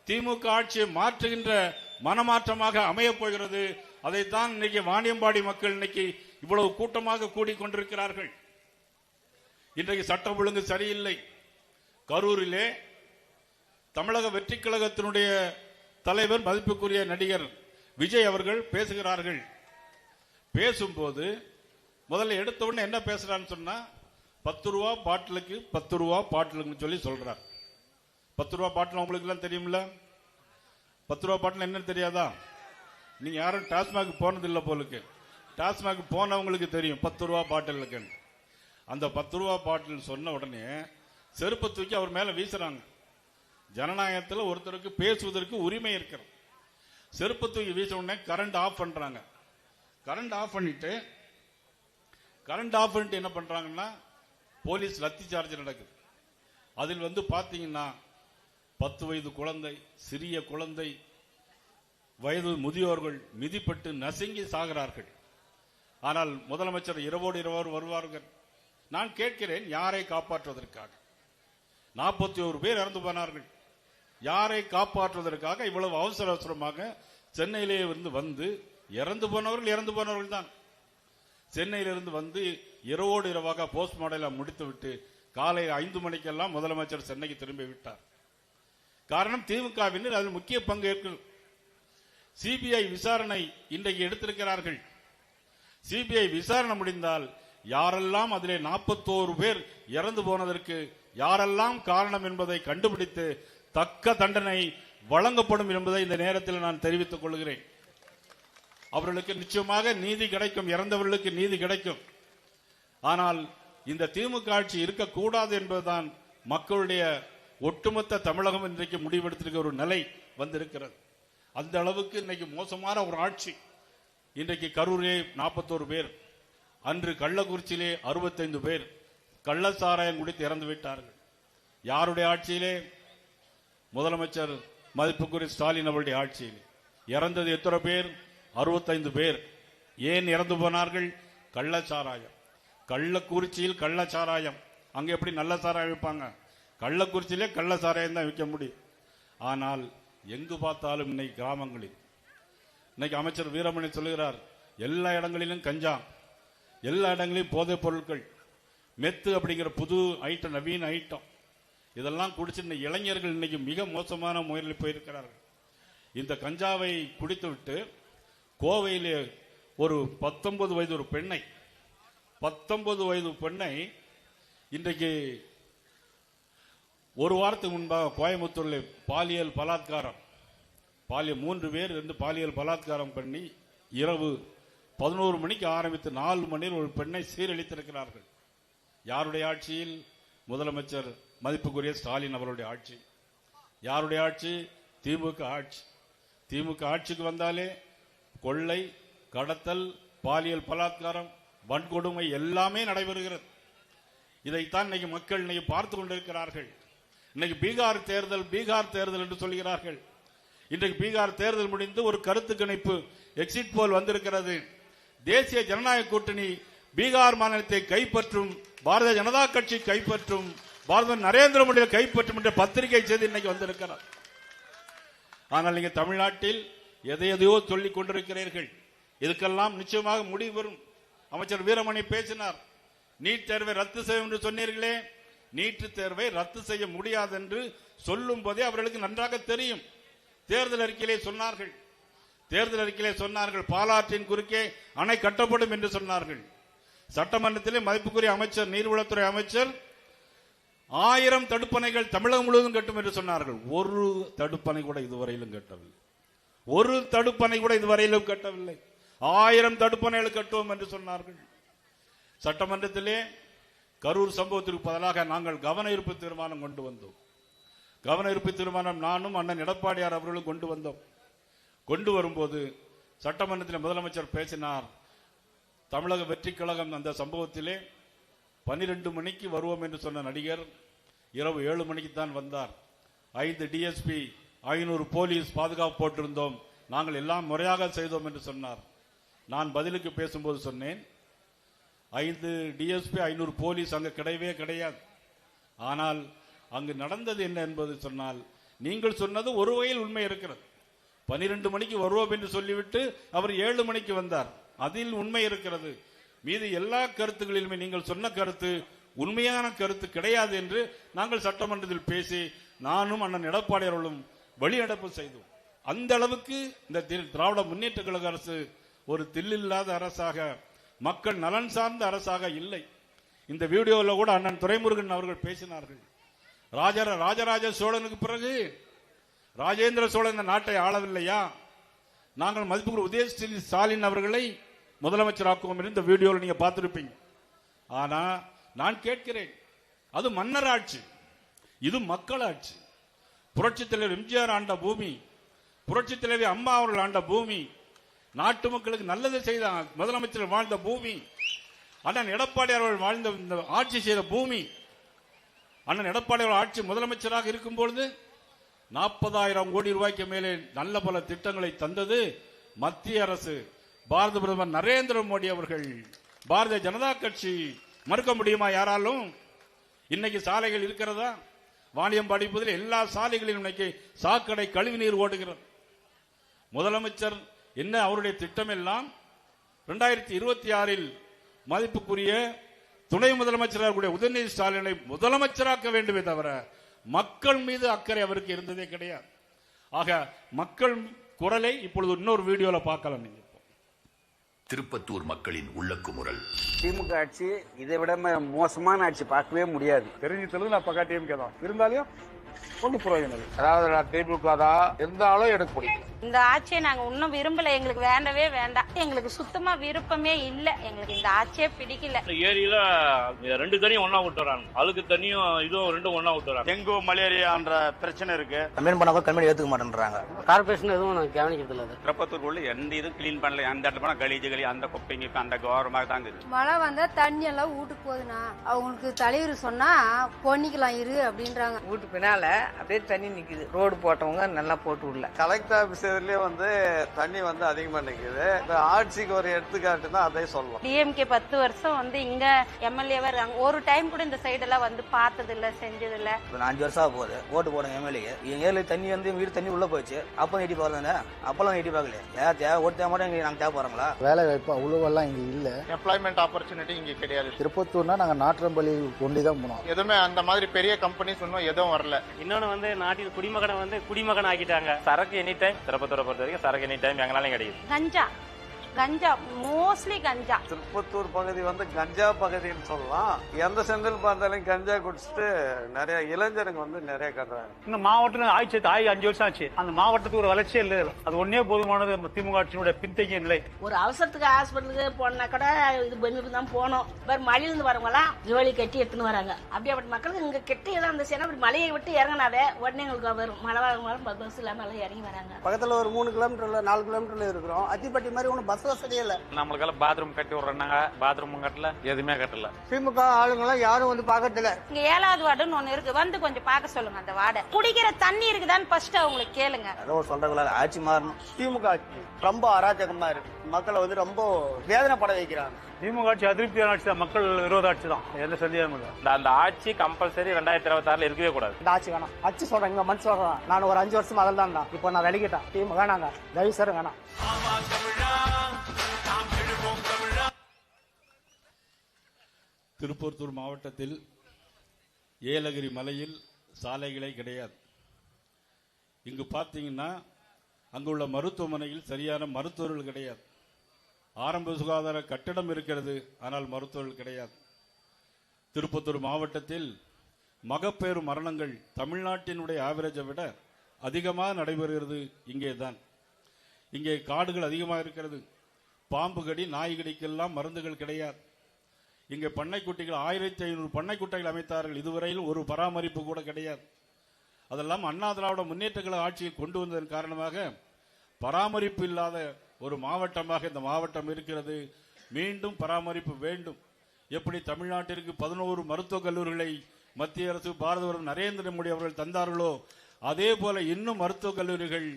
திமுக ஆட்சியை மாற்றுகின்ற மனமாற்றமாக அமையப் போகிறது. அதைத்தான் இன்னைக்கு வாணியம்பாடி மக்கள் இன்னைக்கு இவ்வளவு கூட்டமாக கூடிக்கொண்டிருக்கிறார்கள். இன்றைக்கு சட்டம் ஒழுங்கு சரியில்லை. கரூரிலே தமிழக வெற்றி கழகத்தினுடைய தலைவர் மதிப்புக்குரிய நடிகர் விஜய் அவர்கள் பேசுகிறார்கள். பேசும்போது முதல்ல எடுத்த உடனே என்ன பேசுறான்னு சொன்னா 10 ரூபா பாட்டிலுக்கு 10 ரூபா பாட்டிலுக்கு சொல்லி சொல்றார். 10 ரூபா பாட்டில் உங்களுக்கு எல்லாம் தெரியுமில்ல? 10 ரூபா பாட்டில் என்னன்னு தெரியாதா? நீங்க யாரும் டாஸ்மாக் போனதில்லை போலுக்கு. டாஸ்மாக் போனவங்களுக்கு தெரியும் 10 ரூபா பாட்டிலுக்கு. அந்த 10 ரூபா பாட்டில் சொன்ன உடனே செருப்பை தூக்கி அவர் மேல வீசுறாங்க. ஜனநாயகத்தில் ஒருத்தருக்கு பேசுவதற்கு உரிமை இருக்கிறது. செருப்பை தூக்கி வீச உடனே கரண்ட் ஆஃப் பண்றாங்க. கரண்ட் ஆஃப் பண்ணிட்டு என்ன பண்றாங்கன்னா போலீஸ் லத்தி சார்ஜ் நடக்குது. அதில் பாத்தீங்கன்னா 10 வயது குழந்தை, சிறிய குழந்தை, வயது முதியோர்கள் மிதிப்பட்டு நசுங்கி சாகிறார்கள். ஆனால் முதலமைச்சர் இரவோடு இரவோடு வருவார்கள். நான் கேட்கிறேன், யாரை காப்பாற்றுவதற்காக? 41 பேர் இறந்து போனார்கள். யாரை காப்பாற்றுவதற்காக இவ்வளவு அவசர அவசரமாக சென்னையிலே இருந்து வந்து இறந்து போனவர்கள் தான். சென்னையிலிருந்து வந்து இரவோடு இரவாக போஸ்ட்மார்டம் முடித்துவிட்டு காலை 5 மணிக்கெல்லாம் முதலமைச்சர் சென்னைக்கு திரும்பி விட்டார். காரணம், திமுகவினர் அதில் முக்கிய பங்கு ஏற்கும். சிபிஐ விசாரணை இன்றைக்கு எடுத்திருக்கிறார்கள். சிபிஐ விசாரணை முடிந்தால் யாரெல்லாம் அதிலே 41 பேர் இறந்து போனதற்கு யாரெல்லாம் காரணம் என்பதை கண்டுபிடித்து தக்க தண்டனை வழங்கப்படும் என்பதை இந்த நேரத்தில் நான் தெரிவித்துக் கொள்கிறேன். அவர்களுக்கு நிச்சயமாக நீதி கிடைக்கும், இறந்தவர்களுக்கு நீதி கிடைக்கும். ஆனால் இந்த திமுக ஆட்சி இருக்கக்கூடாது என்பதுதான் மக்களுடைய ஒட்டுமொத்த தமிழகம் இன்றைக்கு முடிவெடுத்திருக்கிற ஒரு நிலை வந்திருக்கிறது. அந்த அளவுக்கு இன்னைக்கு மோசமான ஒரு ஆட்சி. இன்றைக்கு கரூரிலே 41 பேர், அன்று கள்ளக்குறிச்சியிலே 65 பேர் கள்ளச்சாராயம் குடித்து இறந்து விட்டார்கள். யாருடைய ஆட்சியிலே? முதலமைச்சர் மதிப்புக்குரிய ஸ்டாலின் அவருடைய ஆட்சியில். இறந்தது எத்தனை பேர்? 65 பேர். ஏன் இறந்து போனார்கள்? கள்ளச்சாராயம். கள்ளக்குறிச்சியில் கள்ளச்சாராயம். அங்க எப்படி நல்ல சாராயம் விற்பாங்க? கள்ளக்குறிச்சியிலே கள்ளச்சாராயம் தான் விற்க முடியும். ஆனால் எங்கு பார்த்தாலும் இன்னைக்கு கிராமங்களில், இன்னைக்கு அமைச்சர் வீரமணி சொல்லுகிறார், எல்லா இடங்களிலும் கஞ்சா, எல்லா இடங்களிலும் போதைப் பொருட்கள், மெத்து அப்படிங்கிற புது ஐட்டம், நவீன ஐட்டம், இதெல்லாம் குடிச்சு இளைஞர்கள் இன்னைக்கு மிக மோசமான முறையில் போயிருக்கிறார்கள். இந்த கஞ்சாவை குடித்துவிட்டு கோவையிலே ஒரு 19 வயது ஒரு பெண்ணை 19 வயது பெண்ணை இன்றைக்கு ஒரு வாரத்துக்கு முன்பாக கோயம்புத்தூரில் பாலியல் பலாத்காரம், 3 பேர் இருந்து பாலியல் பலாத்காரம் பண்ணி இரவு 11 மணிக்கு ஆரம்பித்து 4 மணியில் ஒரு பெண்ணை சீரழித்திருக்கிறார்கள். யாருடைய ஆட்சியில்? முதலமைச்சர் மதிப்புக்குரிய ஸ்டாலின் அவருடைய ஆட்சி. யாருடைய ஆட்சி? திமுக ஆட்சி. திமுக ஆட்சிக்கு வந்தாலே கொள்ளை, கடத்தல், பாலியல் பலாத்காரம், வன்கொடுமை எல்லாமே நடைபெறுகிறது. இதைத்தான் இன்னைக்கு மக்கள் இன்னைக்கு பார்த்து கொண்டிருக்கிறார்கள். இன்னைக்கு பீகார் தேர்தல் என்று சொல்கிறார்கள். இன்றைக்கு பீகார் தேர்தல் முடிந்து ஒரு கருத்து கணிப்பு எக்ஸிட் போல் வந்திருக்கிறது. தேசிய ஜனநாயக கூட்டணி பீகார் மாநிலத்தை கைப்பற்றும், பாரதிய ஜனதா கட்சி கைப்பற்றும், பாரத நரேந்திர மோடி கைப்பற்றும் என்ற பத்திரிகை செய்தி இன்னைக்கு வந்திருக்கிறார். ஆனால் நீங்க தமிழ்நாட்டில் எதையோ சொல்லிக் கொண்டிருக்கிறீர்கள். இதுக்கெல்லாம் நிச்சயமாக முடிவு வரும். அமைச்சர் வீரமணி பேசினார், நீட் தேர்வை ரத்து செய்யும் என்று சொன்னீர்களே, நீட் தேர்வை ரத்து செய்ய முடியாது என்று சொல்லும் போதே அவர்களுக்கு நன்றாக தெரியும். தேர்தல் அறிக்கையிலே சொன்னார்கள், பாலாற்றின் குறுக்கே அணை கட்டப்படும் என்று சொன்னார்கள். சட்டமன்றத்திலே மதிப்புக்குரிய அமைச்சர், நீர்வளத்துறை அமைச்சர் 1000 தடுப்பணைகள் தமிழகம் முழுவதும் கட்டும் என்று சொன்னார்கள். ஒரு தடுப்பணை கூட இதுவரையிலும் கட்டவில்லை. 1000 தடுப்பணைகள் கட்டுவோம் என்று சொன்னார்கள். சட்டமன்றத்திலே கரூர் சம்பவத்திற்கு பதிலாக நாங்கள் கவன ஈர்ப்பு தீர்மானம் கொண்டு வந்தோம். கவன ஈர்ப்பு தீர்மானம் நானும் அண்ணன் எடப்பாடியார் அவர்களும் கொண்டு வந்தோம். கொண்டு வரும்போது சட்டமன்றத்தில் முதலமைச்சர் பேசினார். தமிழக வெற்றி கழகம் அந்த சம்பவத்திலே 12 மணிக்கு வருவோம் என்று சொன்ன நடிகர் இரவு 7 மணிக்கு தான் வந்தார். 5 டிஎஸ்பி, 500 போலீஸ் பாதுகாப்பு போட்டிருந்தோம், நாங்கள் எல்லாம் முறையாக செய்தோம் என்று சொன்னார். நான் பதிலுக்கு பேசும்போது சொன்னேன், 5 டிஎஸ்பி 500 போலீஸ் அங்கு கிடையவே கிடையாது. ஆனால் அங்கு நடந்தது என்ன என்பது சொன்னால், நீங்கள் சொன்னது ஒரு வகையில் உண்மை இருக்கிறது. 12 மணிக்கு வருவோம் என்று சொல்லிவிட்டு அவர் 7 மணிக்கு வந்தார், அதில் உண்மை இருக்கிறது. மீது எல்லா கருத்துகளிலுமே நீங்கள் சொன்ன கருத்து உண்மையான கருத்து கிடையாது என்று நாங்கள் சட்டமன்றத்தில் பேசி நானும் அண்ணன் எடப்பாடியார்களும் வெளிநடப்பு செய்தோம். அந்த அளவுக்கு இந்த திராவிட முன்னேற்ற கழக அரசு ஒரு தில்லில்லாத அரசாக, மக்கள் நலன் சார்ந்த அரசாக இல்லை. இந்த வீடியோவில் கூட அண்ணன் துரைமுருகன் அவர்கள் பேசினார்கள். ராஜராஜ சோழனுக்கு பிறகு ராஜேந்திர சோழன் இந்த நாட்டை ஆளவில்லையா? நாங்கள் மதிப்புக்குரிய உதயநிதி ஸ்டாலின் அவர்களை முதலமைச்சராக்குவோம் என்று இந்த வீடியோவில் நீங்க பார்த்திருப்பீங்க. ஆனா நான் கேட்கிறேன், அது மன்னர் ஆட்சி, இது மக்கள் ஆட்சி. புரட்சித் தலைவர் எம்ஜிஆர் ஆண்ட பூமி, புரட்சித் தலைவி அம்மா அவர்கள் ஆண்ட பூமி, நாட்டு மக்களுக்கு நல்லது செய்த முதலமைச்சர் வாழ்ந்த பூமி, அண்ணன் எடப்பாடி அவர்கள் வாழ்ந்த இந்த ஆட்சி செய்த பூமி. அண்ணன் எடப்பாடி அவர்கள் ஆட்சி முதலமைச்சராக இருக்கும் பொழுது 40,000 கோடி ரூபாய்க்கு மேலே நல்ல பல திட்டங்களை தந்தது மத்திய அரசு, பாரத பிரதமர் நரேந்திர மோடி அவர்கள், பாரதிய ஜனதா கட்சி. மறுக்க முடியுமா யாராலும்? இன்னைக்கு சாலைகள் இருக்கிறதா? வாணியம்பாடி பகுதியில் எல்லா சாலைகளிலும் இன்னைக்கு சாக்கடை கழிவுநீர் ஓடுகிறது. முதலமைச்சர் என்ன அவருடைய திட்டம் எல்லாம் 2026 மதிப்புக்குரிய துணை முதலமைச்சர் உதயநிதி ஸ்டாலினை முதலமைச்சராக்க வேண்டுமே தவிர மக்கள் மீது அக்கறை அவருக்கு இருந்ததே கிடையாது. ஆக மக்கள் குரலை இப்பொழுது இன்னொரு வீடியோல பார்க்கலாம். நீங்க திருப்பத்தூர் மக்களின் உள்ளக்குமுறல். திமுக ஆட்சி இதை விட மோசமான ஆட்சி பார்க்கவே முடியாது. தெரிஞ்சது நான் பக்கா டிஎம்கே தான் இருந்தாலும் ஒன்றும் பிரயோஜனம். அதாவது திமுக தான் இருந்தாலும் எனக்கு பிடிக்கும். இந்த ஆட்சியை நாங்க இன்னும் விரும்பல, எங்களுக்கு வேண்டவே வேண்டாம். எங்களுக்கு சுத்தமா விருப்பமே இல்ல, எங்களுக்கு இந்த ஆட்சியே பிடிக்கல. ஏரியில 2 தண்ணியும் ஒன்னா விட்டுறாங்க, அழுக்கு தண்ணியும் இதுவும் 2 ஒன்னா விட்டுறாங்க. டெங்கு மலேரியான்ற பிரச்சனை இருக்கு. கம்மியன் பண்ணா கம்மியன் ஏத்துக்க மாட்டேன்றாங்க. கார்பரேஷன் எதுவும் கவனிக்கிறது இல்ல. திருப்பத்தூர்ல எந்த இதுவும் கிளீன் பண்ணல. அந்த இடத்துல கலீஜுகளி அந்த குப்பைங்க அந்த கௌரவமாக தான் இருக்குது. மழை வந்தா தண்ணி எல்லாம் வீட்டுக்கு போகுதுன்னா அவங்களுக்கு தலைவர் சொன்னா பொன்னிக்கலாம் இரு அப்படின்றாங்க. வீட்டு பின்னால அப்படியே தண்ணி நிக்குது. ரோடு போட்டவங்க நல்லா போட்டு விடல. கலெக்டர் ஆபீஸ்லயே தண்ணி அதிகமா நிக்குது. ஆட்சிக்கு ஒரு எடுத்துக்காட்டு தான் அதை சொல்லலாம். டிஎம்கே 10 வருஷம் இங்க எம்எல்ஏவா இருக்காங்க. ஒரு டைம் கூட இந்த சைடு எல்லாம் பார்த்தது இல்ல, செஞ்சது இல்ல. 5 வருஷம் போகுது ஓட்டு போடுங்க எம்எல்ஏ. எங்க ஏரியா தண்ணி எங்க வீடு தண்ணி உள்ள போச்சு. அப்ப எட்டி பாருங்க, அப்பெல்லாம் எட்டி பார்க்கல. ஓட்டு தேவை மட்டும் நாங்க தேவை போறோங்களா? வேலை வாய்ப்பு அவ்வளவெல்லாம் இங்க இல்ல. எம்ப்ளாய்மெண்ட் ஆப்பர்ச்சுனிட்டி இங்க கிடையாது. திருப்பத்தூர்னா நாங்க நாற்றம்பள்ளி கொண்டு தான் போனோம். எதுவுமே அந்த மாதிரி பெரிய கம்பெனிஸ் இன்னும் எதுவும் வரல. இன்னொன்னு நாட்டில் குடிமகனை குடிமகன் ஆக்கிட்டாங்க. சரக்கு எனி டைம் திருப்பத்தூரை பொறுத்த வரைக்கும் சரக்கு எனி டைம் எங்களாலையும் கிடைக்குது. கஞ்சா மோஸ்ட்லி கஞ்சா. திருப்பத்தூர் பகுதி கஞ்சா பகுதின்னு சொல்லலாம். எந்த செந்தில் பார்த்தாலும் கஞ்சா குடிச்சிட்டு நிறைய இளைஞருங்க நிறைய கட்டுறாங்க. இந்த மாவட்டம் ஆட்சி 5 வருஷம் ஆச்சு. அந்த மாவட்டத்துக்கு ஒரு வளர்ச்சியே இல்லை. அது ஒன்னே போதுமானது திமுக ஆட்சியினுடைய பின்தங்கிய நிலை. ஒரு அவசரத்துக்கு ஹாஸ்பிட்டலுக்கு போனா கூட இது பெண்ணுக்கு தான் போனோம். மழையில இருந்து வரவங்களாம் ஜோலி கட்டி எடுத்துன்னு வராங்க. அப்படியே மக்களுக்கு இங்க கெட்டி ஏதாவது இருந்துச்சுன்னா மலையை விட்டு இறங்கினாவே உடனே எங்களுக்கு வரும். மழை வாங்க பஸ் இல்லாம எல்லாம் இறங்கி வராங்க. பக்கத்துல ஒரு 3 கிலோமீட்டர்ல 4 கிலோமீட்டர்ல இருக்கிறோம். அத்திப்பட்டி மாதிரி ஒன்னும் பஸ் வசதி இல்ல. நம்மளுக்கெல்லாம் பாத்ரூம் கட்டி விடுறாங்க. பாத்ரூம் கட்டல, எதுவுமே கட்டல. திமுக ஆளுங்கெல்லாம் யாரும் பாக்கல. இங்க 7வது வார்டுன்னு ஒண்ணு இருக்கு, கொஞ்சம் பார்க்க சொல்லுங்க. அந்த வார்டை குடிக்கிற தண்ணி இருக்குதான்னு ஃபர்ஸ்ட் அவங்களுக்கு கேளுங்க. ஏதோ சொல்றாங்களா ஆட்சி மாறணும். திமுக ஆட்சி ரொம்ப அராஜகமா இருக்கு. மக்களை ரொம்ப வேதனைப்பட வைக்கிறாங்க. திமுக ஆட்சி அதிருப்தியான ஆட்சி தான், மக்கள் விரோத ஆட்சி தான். எந்த சந்தேகமும் இல்லை. அந்த ஆட்சி கம்பல்சரி 2026 இருக்கவே கூடாது. இந்த ஆட்சி வேணாம். ஆட்சி சொல்றேன், இங்க மனசு சொல்றேன். நான் ஒரு 5 வருஷம் அதில் தான். இப்போ நான் வெளிக்கிட்டேன். திமுக வேணாங்க, தயவு சார் வேணாம். திருப்பத்தூர் மாவட்டத்தில் ஏலகிரி மலையில் சாலைகளே கிடையாது. இங்கு பார்த்தீங்கன்னா அங்குள்ள மருத்துவமனையில் சரியான மருத்துவர்கள் கிடையாது. ஆரம்ப சுகாதார கட்டிடம் இருக்கிறது, ஆனால் மருத்துவர்கள் கிடையாது. திருப்பத்தூர் மாவட்டத்தில் மகப்பேறு மரணங்கள் தமிழ்நாட்டினுடைய ஆவரேஜை விட அதிகமாக நடைபெறுகிறது இங்கே தான். இங்கே காடுகள் அதிகமாக இருக்கிறது. பாம்பு கடி, நாய் கடிக்கெல்லாம் மருந்துகள் கிடையாது. இங்கே பண்ணைக்குட்டிகள் 1500 பண்ணைக்குட்டைகள் அமைத்தார்கள். இதுவரையில் ஒரு பராமரிப்பு கூட கிடையாது. அதெல்லாம் அண்ணா திராவிட முன்னேற்ற கழக ஆட்சியை கொண்டு வந்ததன் காரணமாக பராமரிப்பு இல்லாத ஒரு மாவட்டமாக இந்த மாவட்டம் இருக்கிறது. மீண்டும் பராமரிப்பு வேண்டும். எப்படி தமிழ்நாட்டிற்கு 11 மருத்துவக் கல்லூரிகளை மத்திய அரசு பாரத பிரதமர் நரேந்திர மோடி அவர்கள் தந்தார்களோ அதே போல இன்னும் மருத்துவக் கல்லூரிகள்,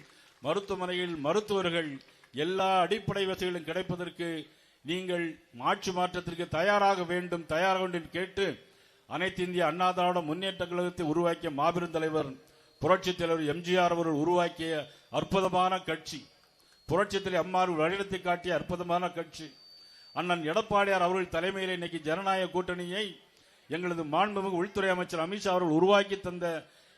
மருத்துவமனைகள், மருத்துவர்கள் எல்லா அடிப்படை வசதிகளும் கிடைப்பதற்கு நீங்கள் ஆட்சி மாற்றத்திற்கு தயாராக வேண்டும் என்று கேட்டு அனைத்து இந்திய அண்ணா திராவிட முன்னேற்ற கழகத்தை உருவாக்கிய மாபெரும் தலைவர் புரட்சி தலைவர் எம்ஜிஆர் அவர்கள் உருவாக்கிய அற்புதமான கட்சி, புரட்சி தலைவர் அம்மா வழிநடத்தி காட்டிய அற்புதமான கட்சி. அண்ணன் எடப்பாடியார் அவர்கள் தலைமையில் இன்னைக்கு ஜனநாயக கூட்டணியை எங்களது மாண்புமிகு உள்துறை அமைச்சர் அமித்ஷா அவர்கள் உருவாக்கி தந்த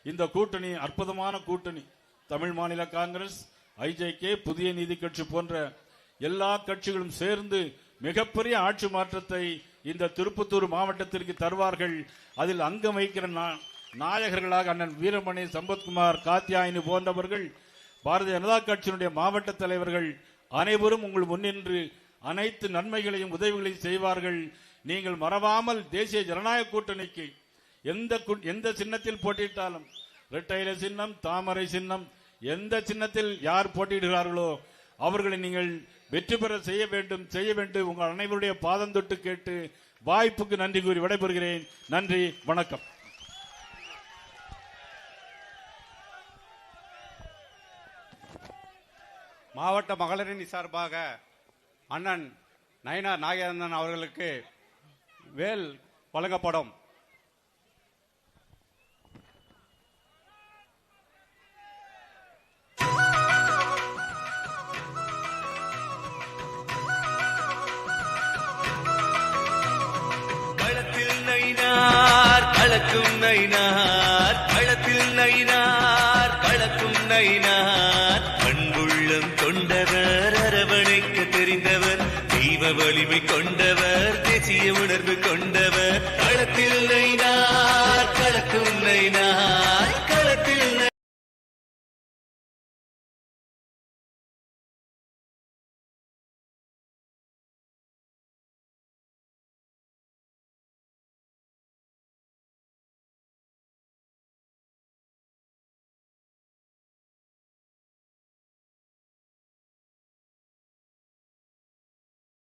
இந்த கூட்டணி அற்புதமான கூட்டணி. தமிழ் மாநில காங்கிரஸ், ஐஜேகே, புதிய நீதி கட்சி போன்ற எல்லா கட்சிகளும் சேர்ந்து மிகப்பெரிய ஆட்சி மாற்றத்தை இந்த திருப்பத்தூர் மாவட்டத்திற்கு தருவார்கள். அதில் அங்கம் வகிக்கிற நாயகர்களாக அண்ணன் வீரமணி, சம்பத்குமார், காத்தியாயினி போன்றவர்கள், பாரதிய ஜனதா கட்சியினுடைய மாவட்ட தலைவர்கள் அனைவரும் உங்கள் முன்னின்று அனைத்து நன்மைகளையும் உதவிகளையும் செய்வார்கள். நீங்கள் மறவாமல் தேசிய ஜனநாயக கூட்டணிக்கு எந்த சின்னத்தில் போட்டியிட்டாலும், இரட்டை சின்னம், தாமரை சின்னம், எந்த சின்னத்தில் யார் போட்டியிடுகிறார்களோ அவர்களை நீங்கள் வெற்றி பெற செய்ய வேண்டும். உங்கள் அனைவருடைய பாதம் தொட்டு கேட்டு வாய்ப்புக்கு நன்றி கூறி விடைபெறுகிறேன். நன்றி, வணக்கம். மாவட்ட மகளிரணி சார்பாக அண்ணன் நயினார் நாகேந்திரன் அவர்களுக்கு வேல் வழங்கப்படும். களத்தில் நயினார் களக்கும் நயினார் களத்தில் நயினார் களக்கும் நயினார் அன்புள்ளம் கொண்டவர் அரவணைக்க தெரிந்தவர் தெய்வ வலிமை கொண்டவர் தேசிய உணர்வு கொண்டவர் களத்தில் நயினார் களக்கும் நயினார்